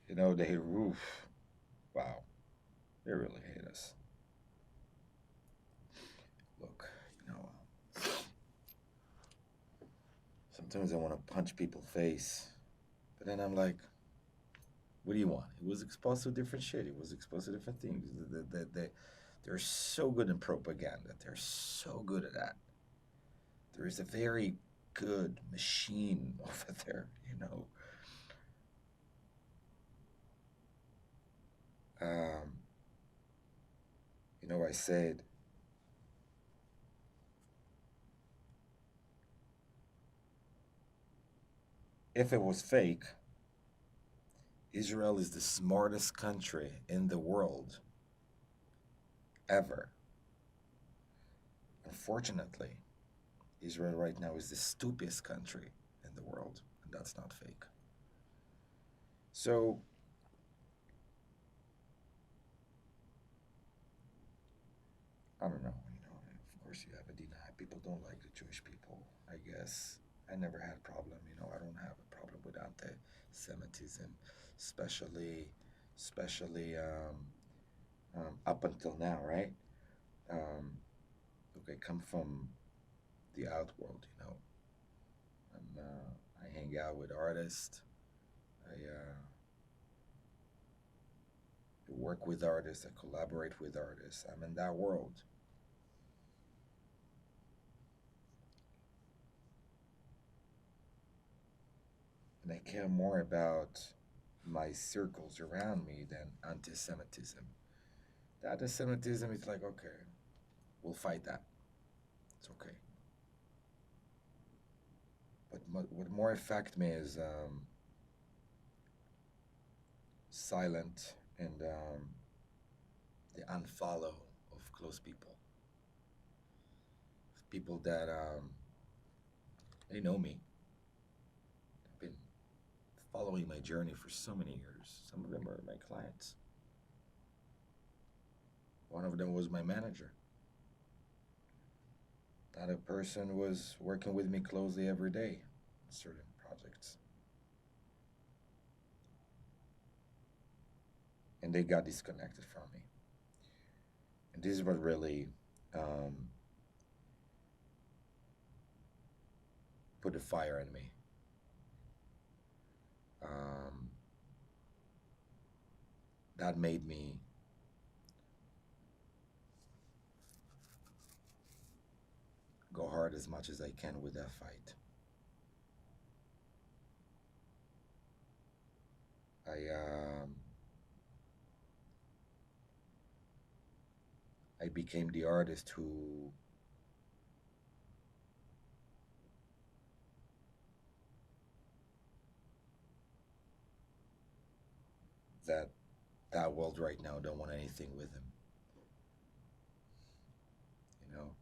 You know, they roof. Wow, they really hate us. Look, you know, sometimes I want to punch people's face, but then I'm like, what do you want? He was exposed to different shit. He was exposed to different things. They're so good in propaganda. They're so good at that. There is a very good machine over there, you know. You know, I said, if it was fake, Israel is the smartest country in the world ever. Unfortunately, Israel right now is the stupidest country in the world, and that's not fake. So, I don't know, you know, of course you have a deny. People don't like the Jewish people, I guess. I never had a problem, you know, I don't have a problem with anti-Semitism, especially up until now, right? Look, I come from the outworld, you know. I hang out with artists. I work with artists. I collaborate with artists. I'm in that world. And I care more about my circles around me than anti-Semitism. The anti-Semitism is like, okay, we'll fight that. It's okay. But what more affect me is silent and the unfollow of close people. People that they know me. They've been following my journey for so many years. Some of them are my clients. One of them was my manager. That other person was working with me closely every day on certain projects. And they got disconnected from me. And this is what really put a fire in me. That made me go hard as much as I can with that fight. I became the artist who that world right now don't want anything with him. You know?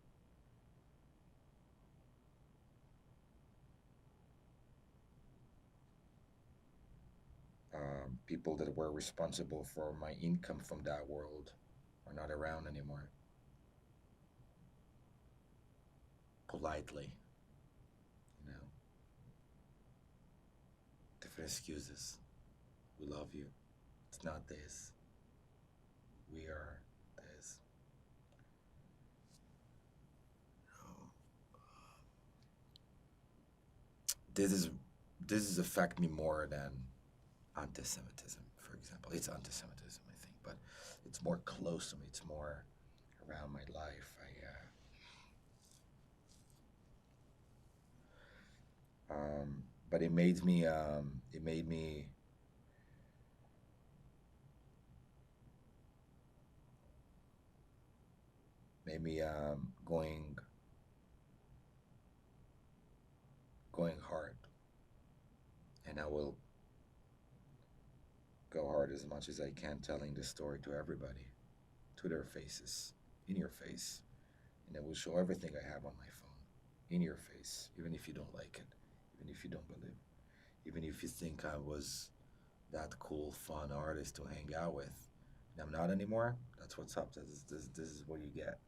People that were responsible for my income from that world are not around anymore. Politely, you know? Different excuses. We love you. It's not this. We are this. This is affect me more than anti-Semitism, for example. It's anti-Semitism, I think, but it's more close to me. It's more around my life. But it made me it made me made me going hard, and I will go hard as much as I can, telling the story to everybody, to their faces, in your face, and I will show everything I have on my phone, in your face, even if you don't like it, even if you don't believe, even if you think I was that cool, fun artist to hang out with, and I'm not anymore. That's what's up. This is what you get,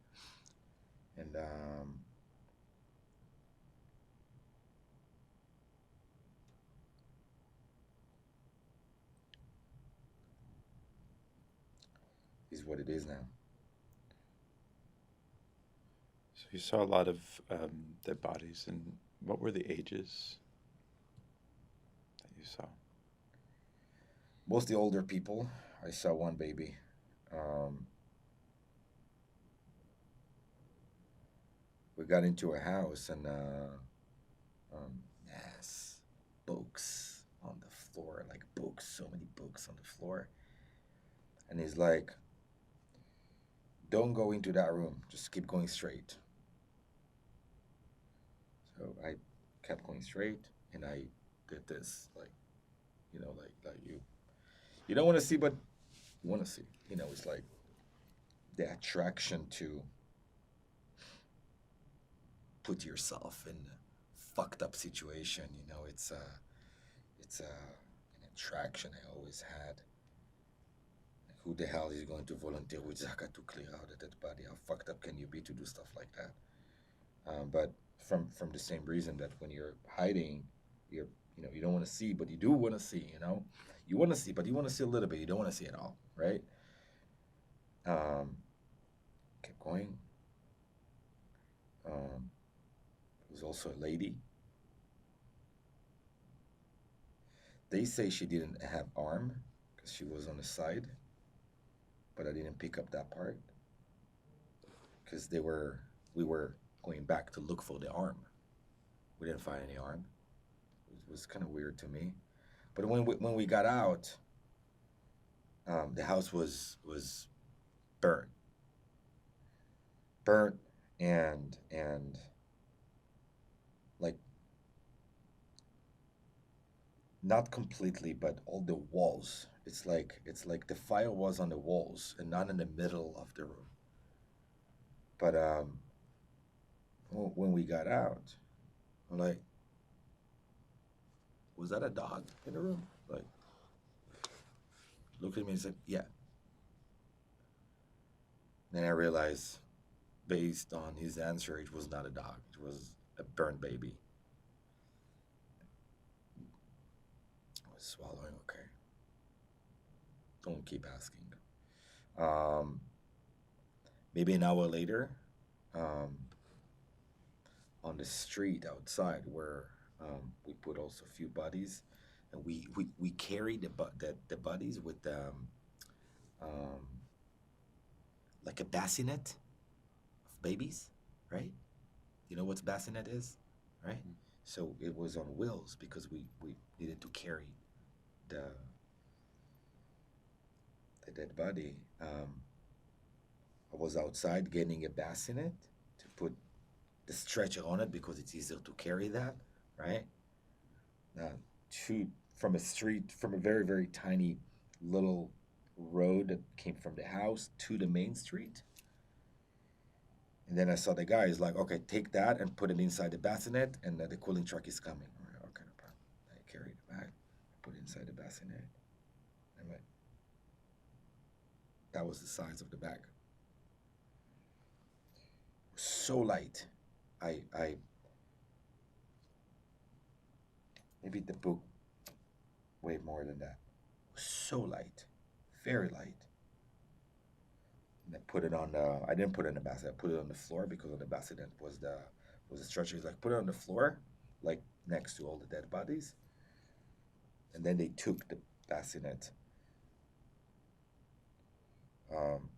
and is what it is now. So you saw a lot of dead bodies, and what were the ages that you saw? Mostly older people. I saw one baby. Um, we got into a house and yes, books on the floor, like books, so many books on the floor. And he's like, "Don't go into that room. Just keep going straight." So I kept going straight, and I did this, like, like you don't want to see, but you want to see. It's like the attraction to put yourself in a fucked up situation. It's an attraction I always had. Who the hell is going to volunteer with Zaka to clear out a dead body? How fucked up can you be to do stuff like that? But from the same reason that when you're hiding, you're you don't want to see, but you do want to see. You want to see, but you want to see a little bit. You don't want to see it all, right? Um, Kept going. There was also a lady. They say she didn't have arm because she was on the side, but I didn't pick up that part because we were going back to look for the arm. We didn't find any arm. It was kind of weird to me. But when we got out, the house was burnt, burnt, and like not completely, but all the walls. It's like the fire was on the walls and not in the middle of the room. But when we got out, I'm like, was that a dog in the room? Like, looked at me and said, yeah. Then I realized, based on his answer, it was not a dog. It was a burnt baby. I was swallowing, okay. Don't keep asking. Um, Maybe an hour later, um, on the street outside where we put also a few bodies, and we carried the bodies with um, like a bassinet of babies, right? You know what bassinet is, right? So it was on wheels because we needed to carry the dead body. I was outside getting a bassinet to put the stretcher on it because it's easier to carry that, right? Uh, to from a street, from a very very tiny little road that came from the house to the main street. And then I saw the guy. He's like, "Okay, take that and put it inside the bassinet, and the cooling truck is coming." I'm like, okay, no problem. I carried it back, put it inside the bassinet. And like, that was the size of the bag. So light. I maybe the book weighed more than that. So light, very light. And I put it on the. I didn't put it in the basket. I put it on the floor because on the basket was the stretcher. He's like, put it on the floor, like next to all the dead bodies. And then they took the bassinet. Um,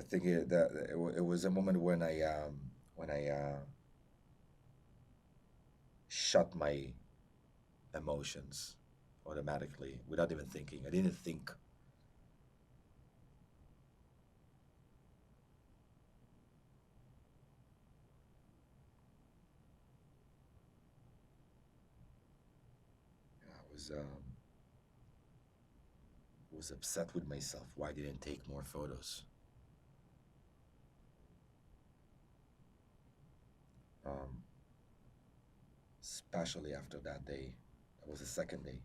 think it was a moment when I shut my emotions automatically without even thinking. I didn't think. I was upset with myself. Why didn't I take more photos? Um, Especially after that day. That was the second day.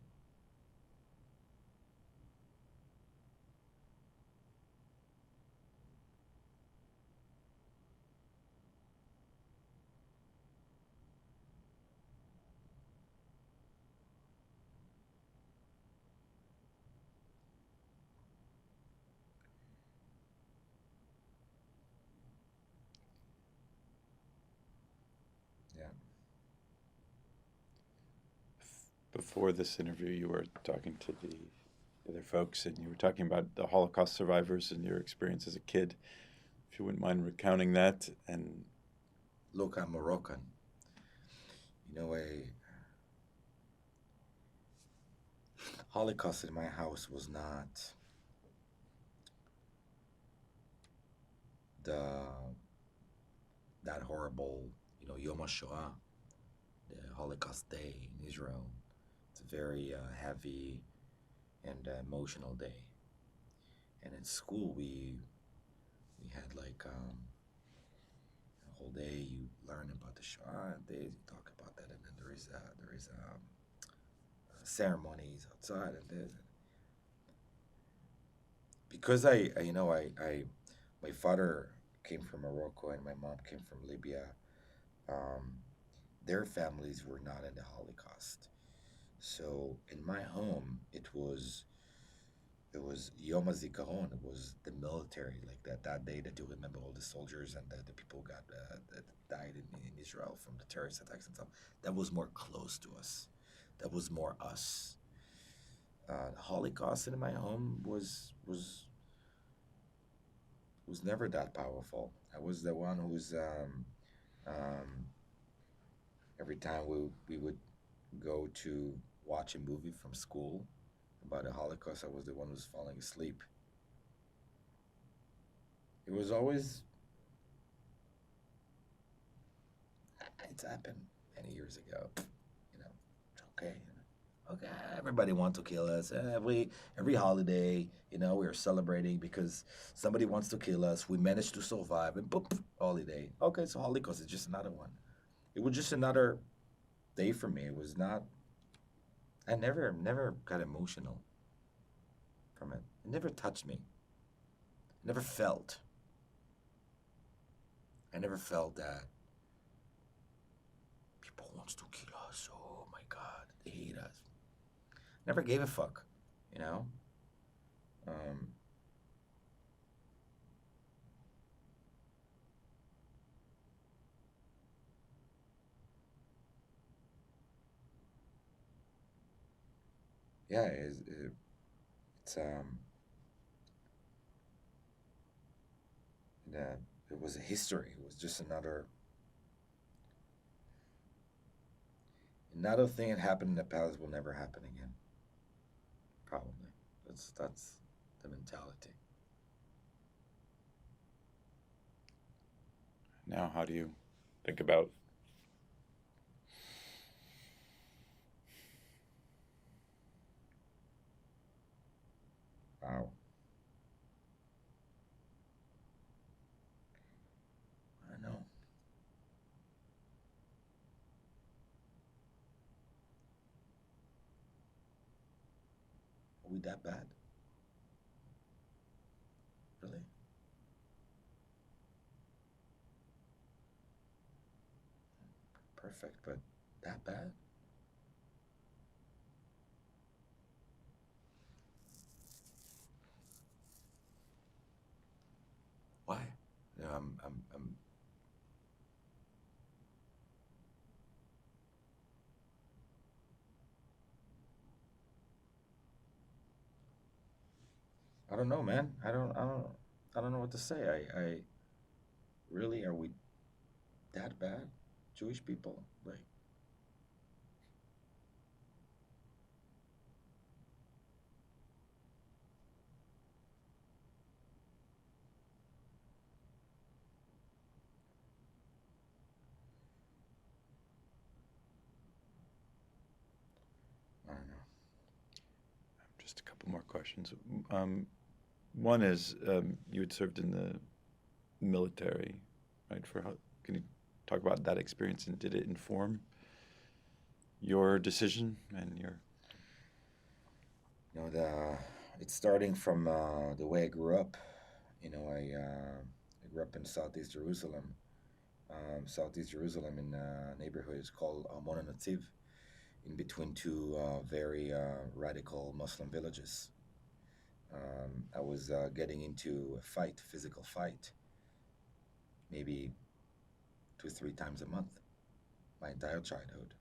Yeah. Before this interview, you were talking to the other folks, and you were talking about the Holocaust survivors and your experience as a kid. If you wouldn't mind recounting that, and Look, I'm Moroccan. You know, a Holocaust in my house was not the that horrible, Yom HaShoah, the Holocaust Day in Israel. It's a very heavy and emotional day. And in school, we had like a whole day. You learn about the Shoah, and they talk about that, and then there is ceremonies outside, and because my father came from Morocco and my mom came from Libya. Um, their families were not in the Holocaust. So in my home, it was Yom HaZikaron. It was the military, like that day that you remember all the soldiers and the people that died in Israel from the terrorist attacks and stuff. That was more close to us. That was more us. The Holocaust in my home was never that powerful. I was the one who's um, every time we would go to watch a movie from school about the Holocaust, I was the one who's falling asleep. It was always, it's happened many years ago. It's okay. Okay, everybody wants to kill us. Every holiday, we are celebrating because somebody wants to kill us. We managed to survive, and boom, holiday. Okay, so Holocaust is just another one. It was just another day for me. It was not. I never got emotional from it. It never touched me. Never felt. I never felt that people wants to kill us. Oh my God, they hate us. Never gave a fuck, you know. Um, yeah, it's that it was a history. It was just another thing that happened in the past will never happen again. Probably. That's the mentality. now how do you think about? Wow. I don't know. Are we that bad? Really? Perfect, but that bad? Why? Yeah, I don't know, man. I don't. I don't know what to say. I really, are we that bad, Jewish people? Like, I don't know. Just a couple more questions. One is you had served in the military, right? Can you talk about that experience and did it inform your decision and your? You know, it's starting from the way I grew up. You know, I grew up in Southeast Jerusalem. Southeast Jerusalem in a neighborhood is called Amon Nativ, in between two very radical Muslim villages. I was getting into a fight, physical fight, maybe 2 or 3 times a month, my entire childhood,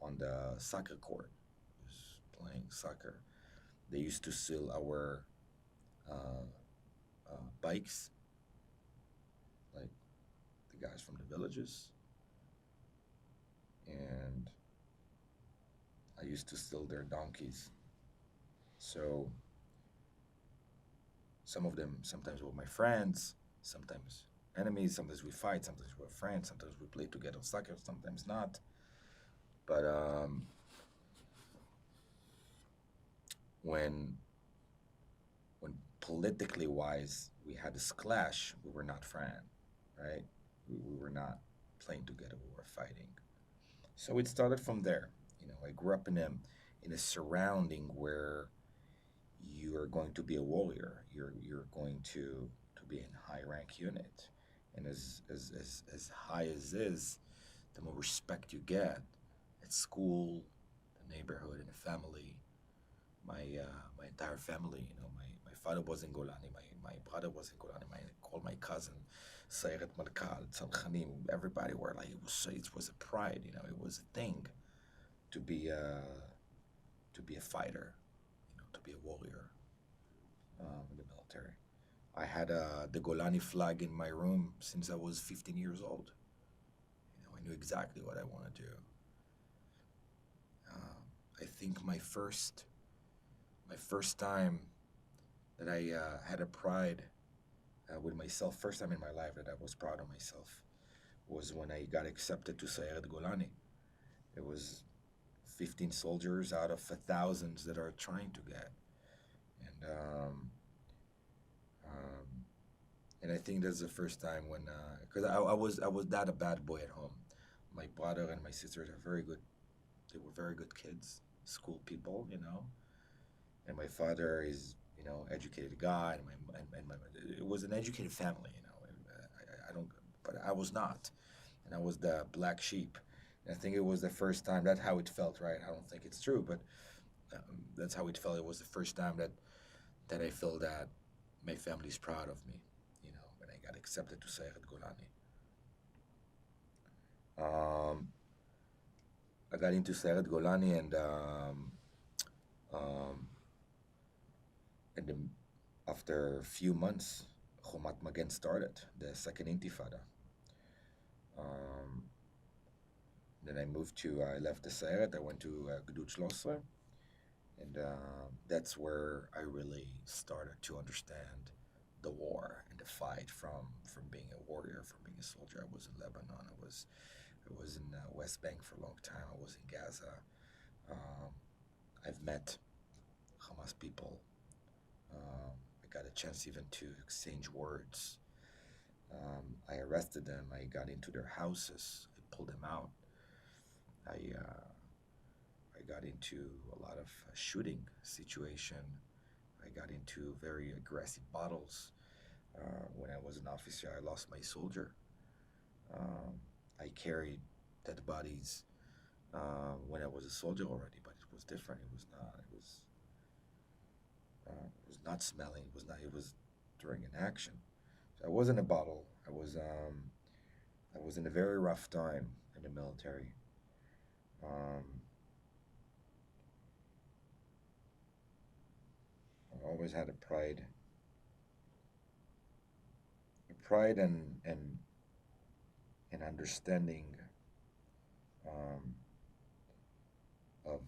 on the soccer court. I was playing soccer. They used to steal our uh, bikes, like the guys from the villages, and I used to steal their donkeys. So some of them sometimes were my friends, sometimes enemies. Sometimes we fight, sometimes we're friends, sometimes we play together soccer, sometimes not. But when when politically wise we had this clash, we were not friends, right? We were not playing together, we were fighting. So it started from there. You know, I grew up in a surrounding where you are going to be a warrior. You're going to be in high rank unit, and as high as is, the more respect you get at school, the neighborhood, and the family. My entire family, you know, my father was in Golani, my brother was in Golani, my called my cousin Sayret Malkal, Tzalchanim, everybody were like it was a pride, you know, it was a thing to be a fighter, you know, to be a warrior in the military. I had the Golani flag in my room since I was 15 years old. You know, I knew exactly what I want to do. I think my first time that I had a pride with myself, first time in my life that I was proud of myself, was when I got accepted to Sayeret Golani. It was 15 soldiers out of thousands that are trying to get, and um, and I think that's the first time when, because I was that a bad boy at home. My brother and my sisters are very good. They were very good kids, school people, you know. And my father is, you know, educated guy, and my it was an educated family, you know. And, I don't, but I was not, and I was the black sheep. And I think it was the first time. That's how it felt, right? I don't think it's true, but that's how it felt. It was the first time that I feel that my family's proud of me, you know, when I got accepted to Sayeret Golani. Um, I got into Sayeret Golani, um, and then after a few months, Chomat Magen started, the second Intifada. Um, then I left the Sayeret, I went to Gdud 13, and that's where I really started to understand the war and the fight from being a warrior, from being a soldier. I was in Lebanon. I was in West Bank for a long time. I was in Gaza. Um, I've met Hamas people. I got a chance even to exchange words. I arrested them. I got into their houses. I pulled them out. I got into a lot of shooting situation. I got into very aggressive battles. When I was an officer, I lost my soldier. Um, I carried dead bodies when I was a soldier already, but it was different. It was not. It was not smelling. It was not. It was during an action. So I was in a battle. I was in a very rough time in the military. Um, I always had a pride pride and understanding um, of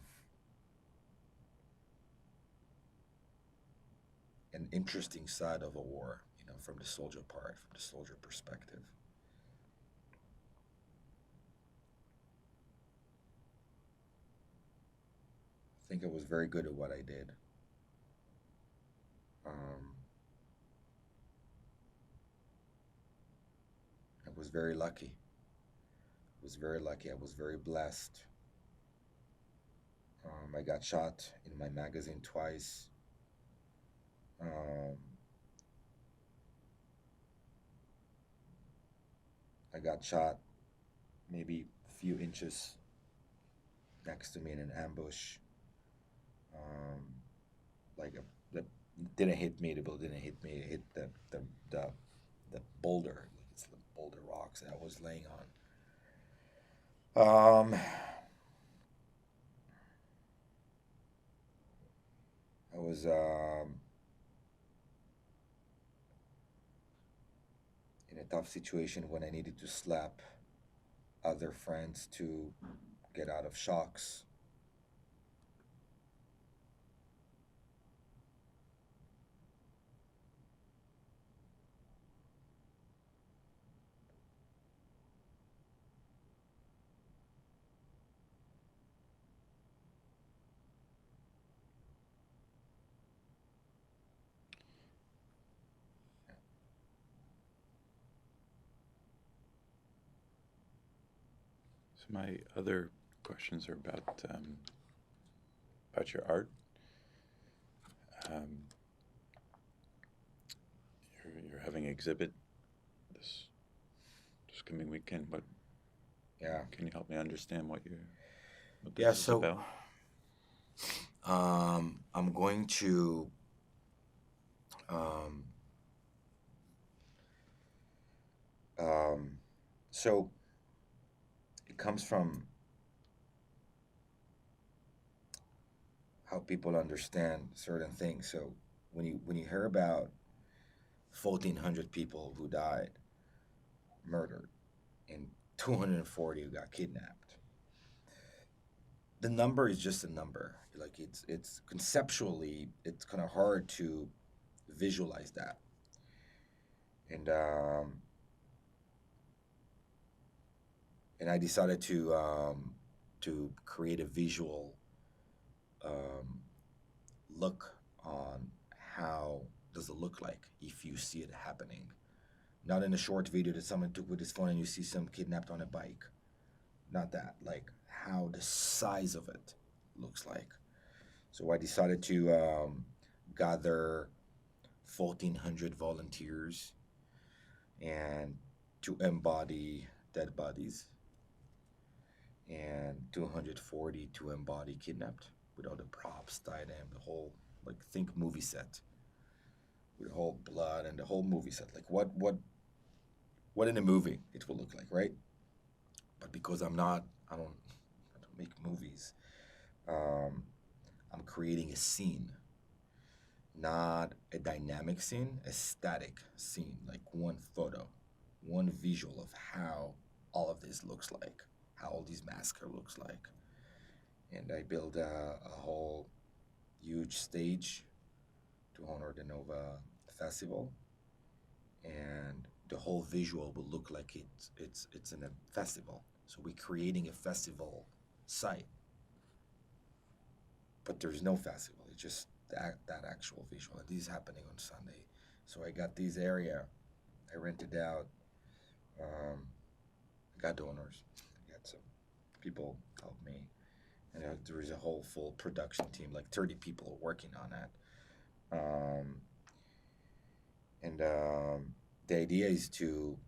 an interesting side of a war, from the soldier part, from the soldier perspective. I think I was very good at what I did. Um, I was very lucky. I was very lucky. I was very blessed. I got shot in my magazine twice. Um, I got shot maybe a few inches next to me in an ambush. Um, like that didn't hit me. The bullet didn't hit me. It hit the boulder. It's the boulder rocks that I was laying on. I was in a tough situation when I needed to slap other friends to get out of shocks. So my other questions are about your art. Um, you're having an exhibit this coming weekend. What? Yeah. Can you help me understand what Yeah. this is So about? I'm going to um, so it comes from how people understand certain things. So when you hear about 1,400 people who died, murdered, and 240 who got kidnapped, the number is just a number. Like it's conceptually, it's kind of hard to visualize that. And I decided to create a visual um, look on how does it look like if you see it happening. Not in a short video that someone took with his phone and you see some kidnapped on a bike. Not that. Like how the size of it looks like. So I decided to gather 1,400 volunteers and to embody dead bodies, and 240 to embody kidnapped with all the props tied in, the whole, like, think movie set with the whole blood and the whole movie set. Like what in a movie it will look like, right? But because I don't make movies. I'm creating a scene, not a dynamic scene, a static scene, like one photo, one visual of how all of this looks like, how all these massacre looks like. And I build a whole huge stage to honor the Nova Festival, and the whole visual will look like it's in a festival. So we're creating a festival site, but there's no festival. It's just that actual visual. And this is happening on Sunday. So I got this area. I rented out. I got donors. I got some people help me. And there is a whole full production team, like 30 people working on that. And the idea is to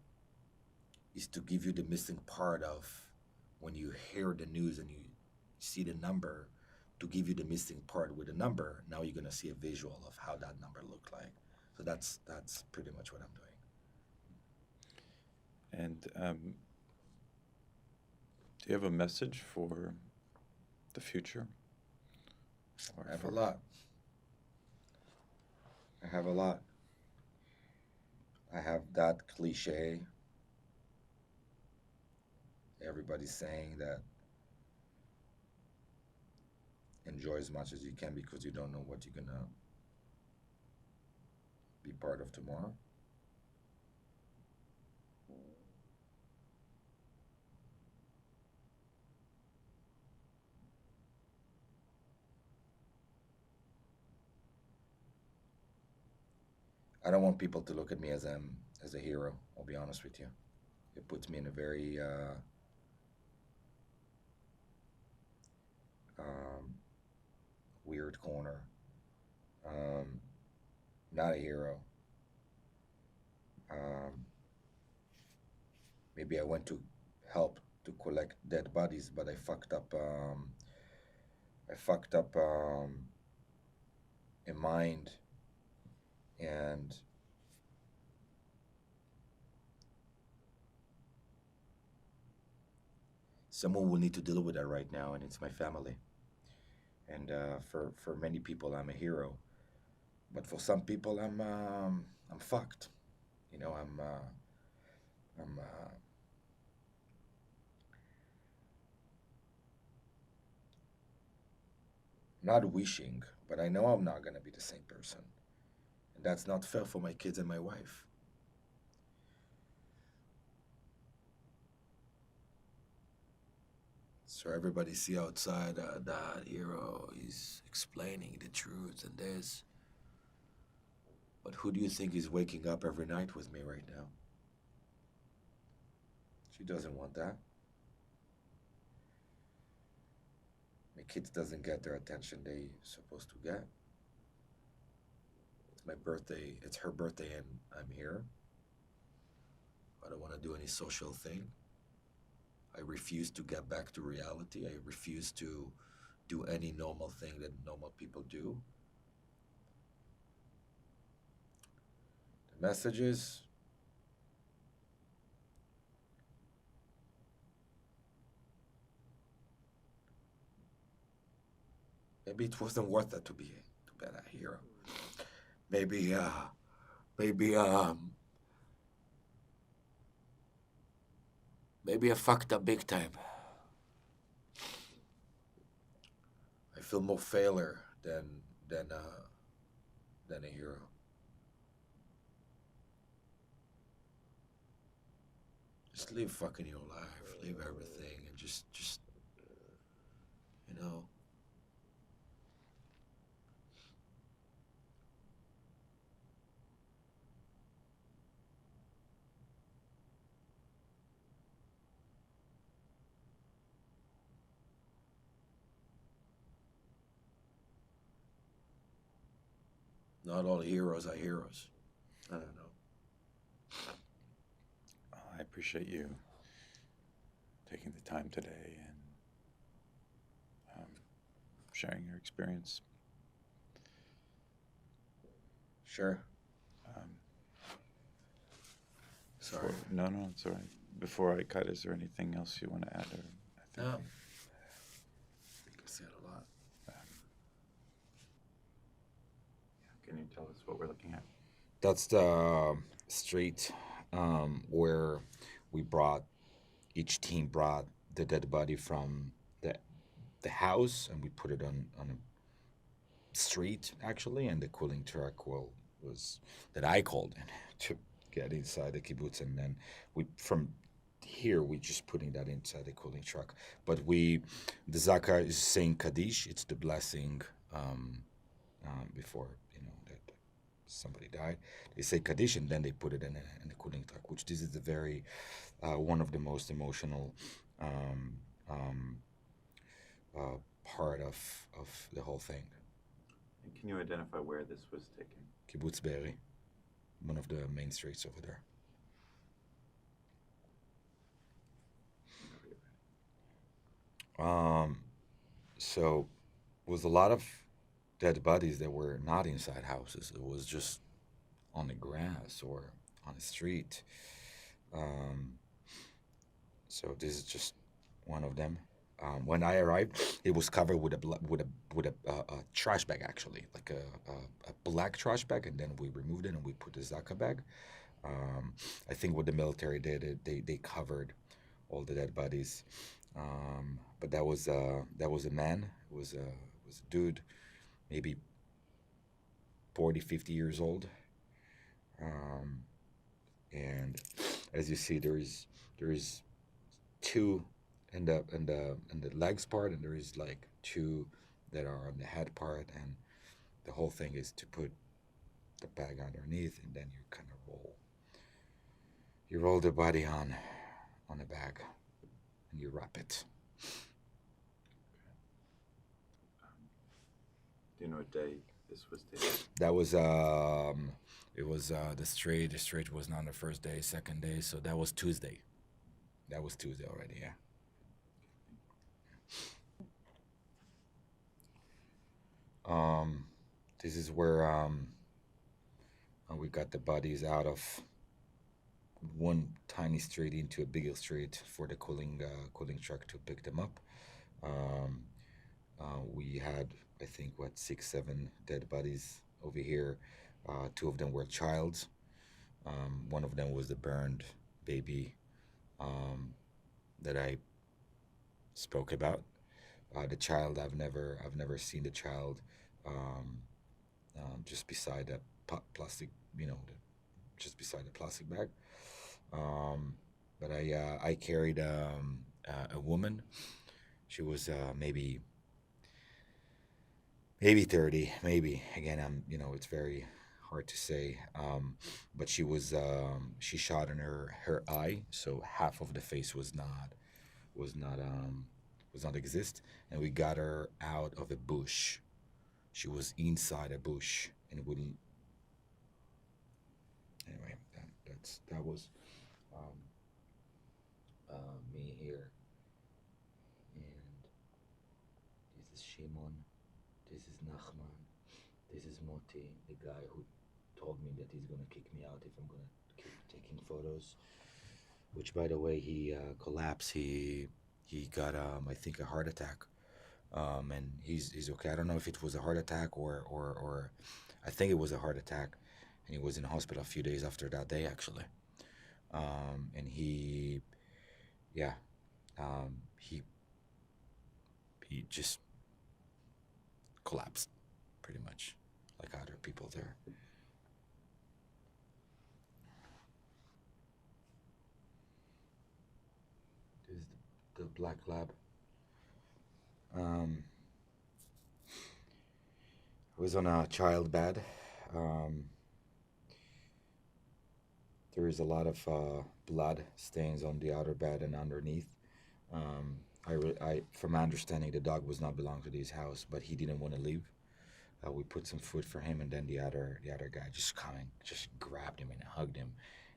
give you the missing part of when you hear the news and you see the number, to give you the missing part with the number. Now you're gonna see a visual of how that number looked like. So that's pretty much what I'm doing. And do you have a message for the future? I have a lot. I have that cliche. Everybody's saying that enjoy as much as you can because you don't know what you're gonna be part of tomorrow. I don't want people to look at me as a hero. I'll be honest with you. It puts me in a very um, weird corner. Um, Not a hero. Um, Maybe I went to help to collect dead bodies, but I fucked up. I fucked up in mind, and someone will need to deal with that right now, and it's my family. And for many people, I'm a hero, but for some people, I'm fucked. You know, I'm not wishing, but I know I'm not gonna be the same person, and that's not fair for my kids and my wife. So everybody see outside that hero is explaining the truth and this. But who do you think is waking up every night with me right now? She doesn't want that. My kids doesn't get their attention they supposed to get. It's my birthday. It's her birthday, and I'm here. I don't want to do any social thing. I refuse to get back to reality. I refuse to do any normal thing that normal people do. The message is maybe it wasn't worth it to be a hero. Maybe maybe maybe I fucked up big time. I feel more failure than a hero. Just live fucking your life, live everything, and just you know. Not all heroes are heroes. I don't know. I appreciate you taking the time today and sharing your experience. Sure. Um, Sorry. No, it's all right. Before I cut, is there anything else you want to add? Or I No. think I said a lot. Can you tell us what we're looking at? That's the street where each team brought the dead body from the house, and we put it on a street actually, and the cooling truck was that I called in to get inside the kibbutz, and then from here we just putting that inside the cooling truck. But the Zaka is saying Kaddish. It's the blessing before that somebody died. They say Kaddish, and then they put it in a cooling truck, which this is the very one of the most emotional um, part of the whole thing. And can you identify where this was taken? Kibbutz Be'eri, one of the main streets over there. So it was a lot of dead bodies that were not inside houses. It was just on the grass or on the street. So this is just one of them. When I arrived, it was covered with a trash bag, actually, like a black trash bag, and then we removed it and we put the Zaka bag. I think what the military did, they covered all the dead bodies. But that was a man. It was a dude, maybe 40, 50 years old. Um, and as you see, there is two in the legs part, and there is like two that are on the head part, and the whole thing is to put the bag underneath, and then you kind of roll the body on the bag, and you wrap it. Do you know what day this was taken? That was it was the straight. The straight was not the first day, second day, so that was Tuesday. That was Tuesday already, yeah. Um, this is where we got the bodies out of one tiny street into a bigger street for the cooling truck to pick them up. Um, we had, I think, what, 6, 7 dead bodies over here. Two of them were childs. One of them was the burned baby um, that I spoke about. The child, I've never seen the child um, just beside that plastic, just beside the plastic bag. Um, but I carried a woman. She was maybe 30, maybe. Again, it's very hard to say. But she shot in her eye, so half of the face was not was not exist, and we got her out of a bush. She was inside a bush and wouldn't. Anyway, that was um, me here, and this is Shimon, this is Nachman, this is Moti, the guy who told me that he's gonna kick me out if I'm gonna keep taking photos. Which, by the way, he collapsed. He got I think a heart attack. And he's okay. I don't know if it was a heart attack or I think it was a heart attack, and he was in the hospital a few days after that day actually. And yeah, he just collapsed pretty much like other people there. This is the black lab. Um, I was on a child bed. Um, there is a lot of blood stains on the outer bed and underneath. From my understanding, the dog was not belong to this house, but he didn't want to leave. We put some food for him, and then the other guy just coming, just grabbed him and hugged him,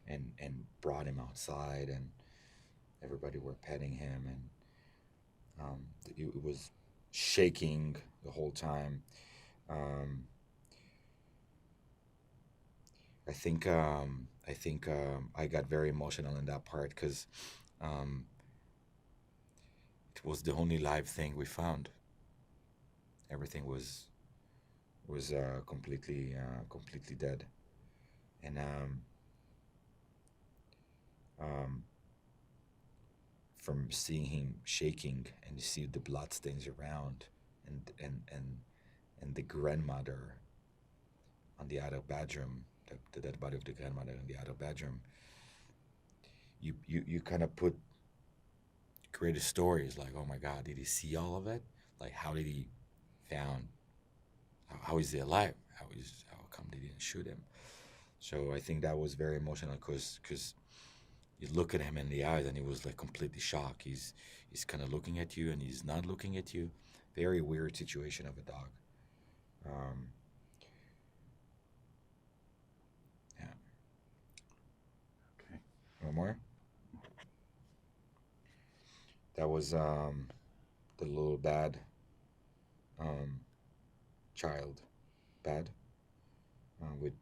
and brought him outside, and everybody were petting him, and it was shaking the whole time. Um, I think I got very emotional in that part because um, it was the only live thing we found. Everything was completely dead, and um, from seeing him shaking and you see the blood stains around, and the grandmother on the other bedroom, the dead body of the grandmother in the other bedroom, you kind of create stories like, oh my God, did he see all of it? Like, how did he found? How is he alive? How come they didn't shoot him? So I think that was very emotional because you look at him in the eyes and he was like completely shocked. He's kind of looking at you and he's not looking at you. Very weird situation of a dog. Um, yeah. Okay. One more. That was the little bad um, child, bad, with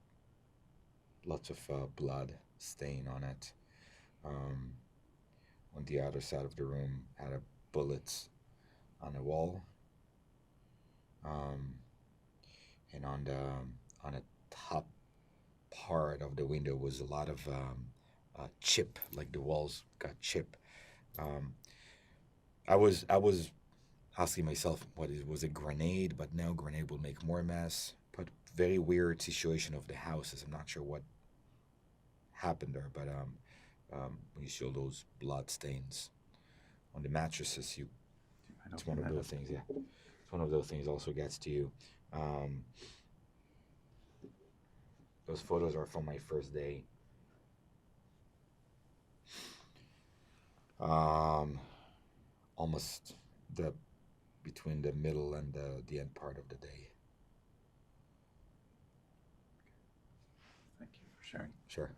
lots of blood stain on it. Um, on the other side of the room, had a bullets on the wall, um, and on the top part of the window was a lot of chip, like the walls got chip. Um, I was asking myself, what is was a grenade? But now grenade will make more mess. But very weird situation of the houses. I'm not sure what happened there, but when you show those blood stains on the mattresses, it's one of those things. Yeah, it's one of those things. Also gets to you. Um, those photos are from my first day. Almost the between the middle and the end part of the day. Thank you for sharing. Sure.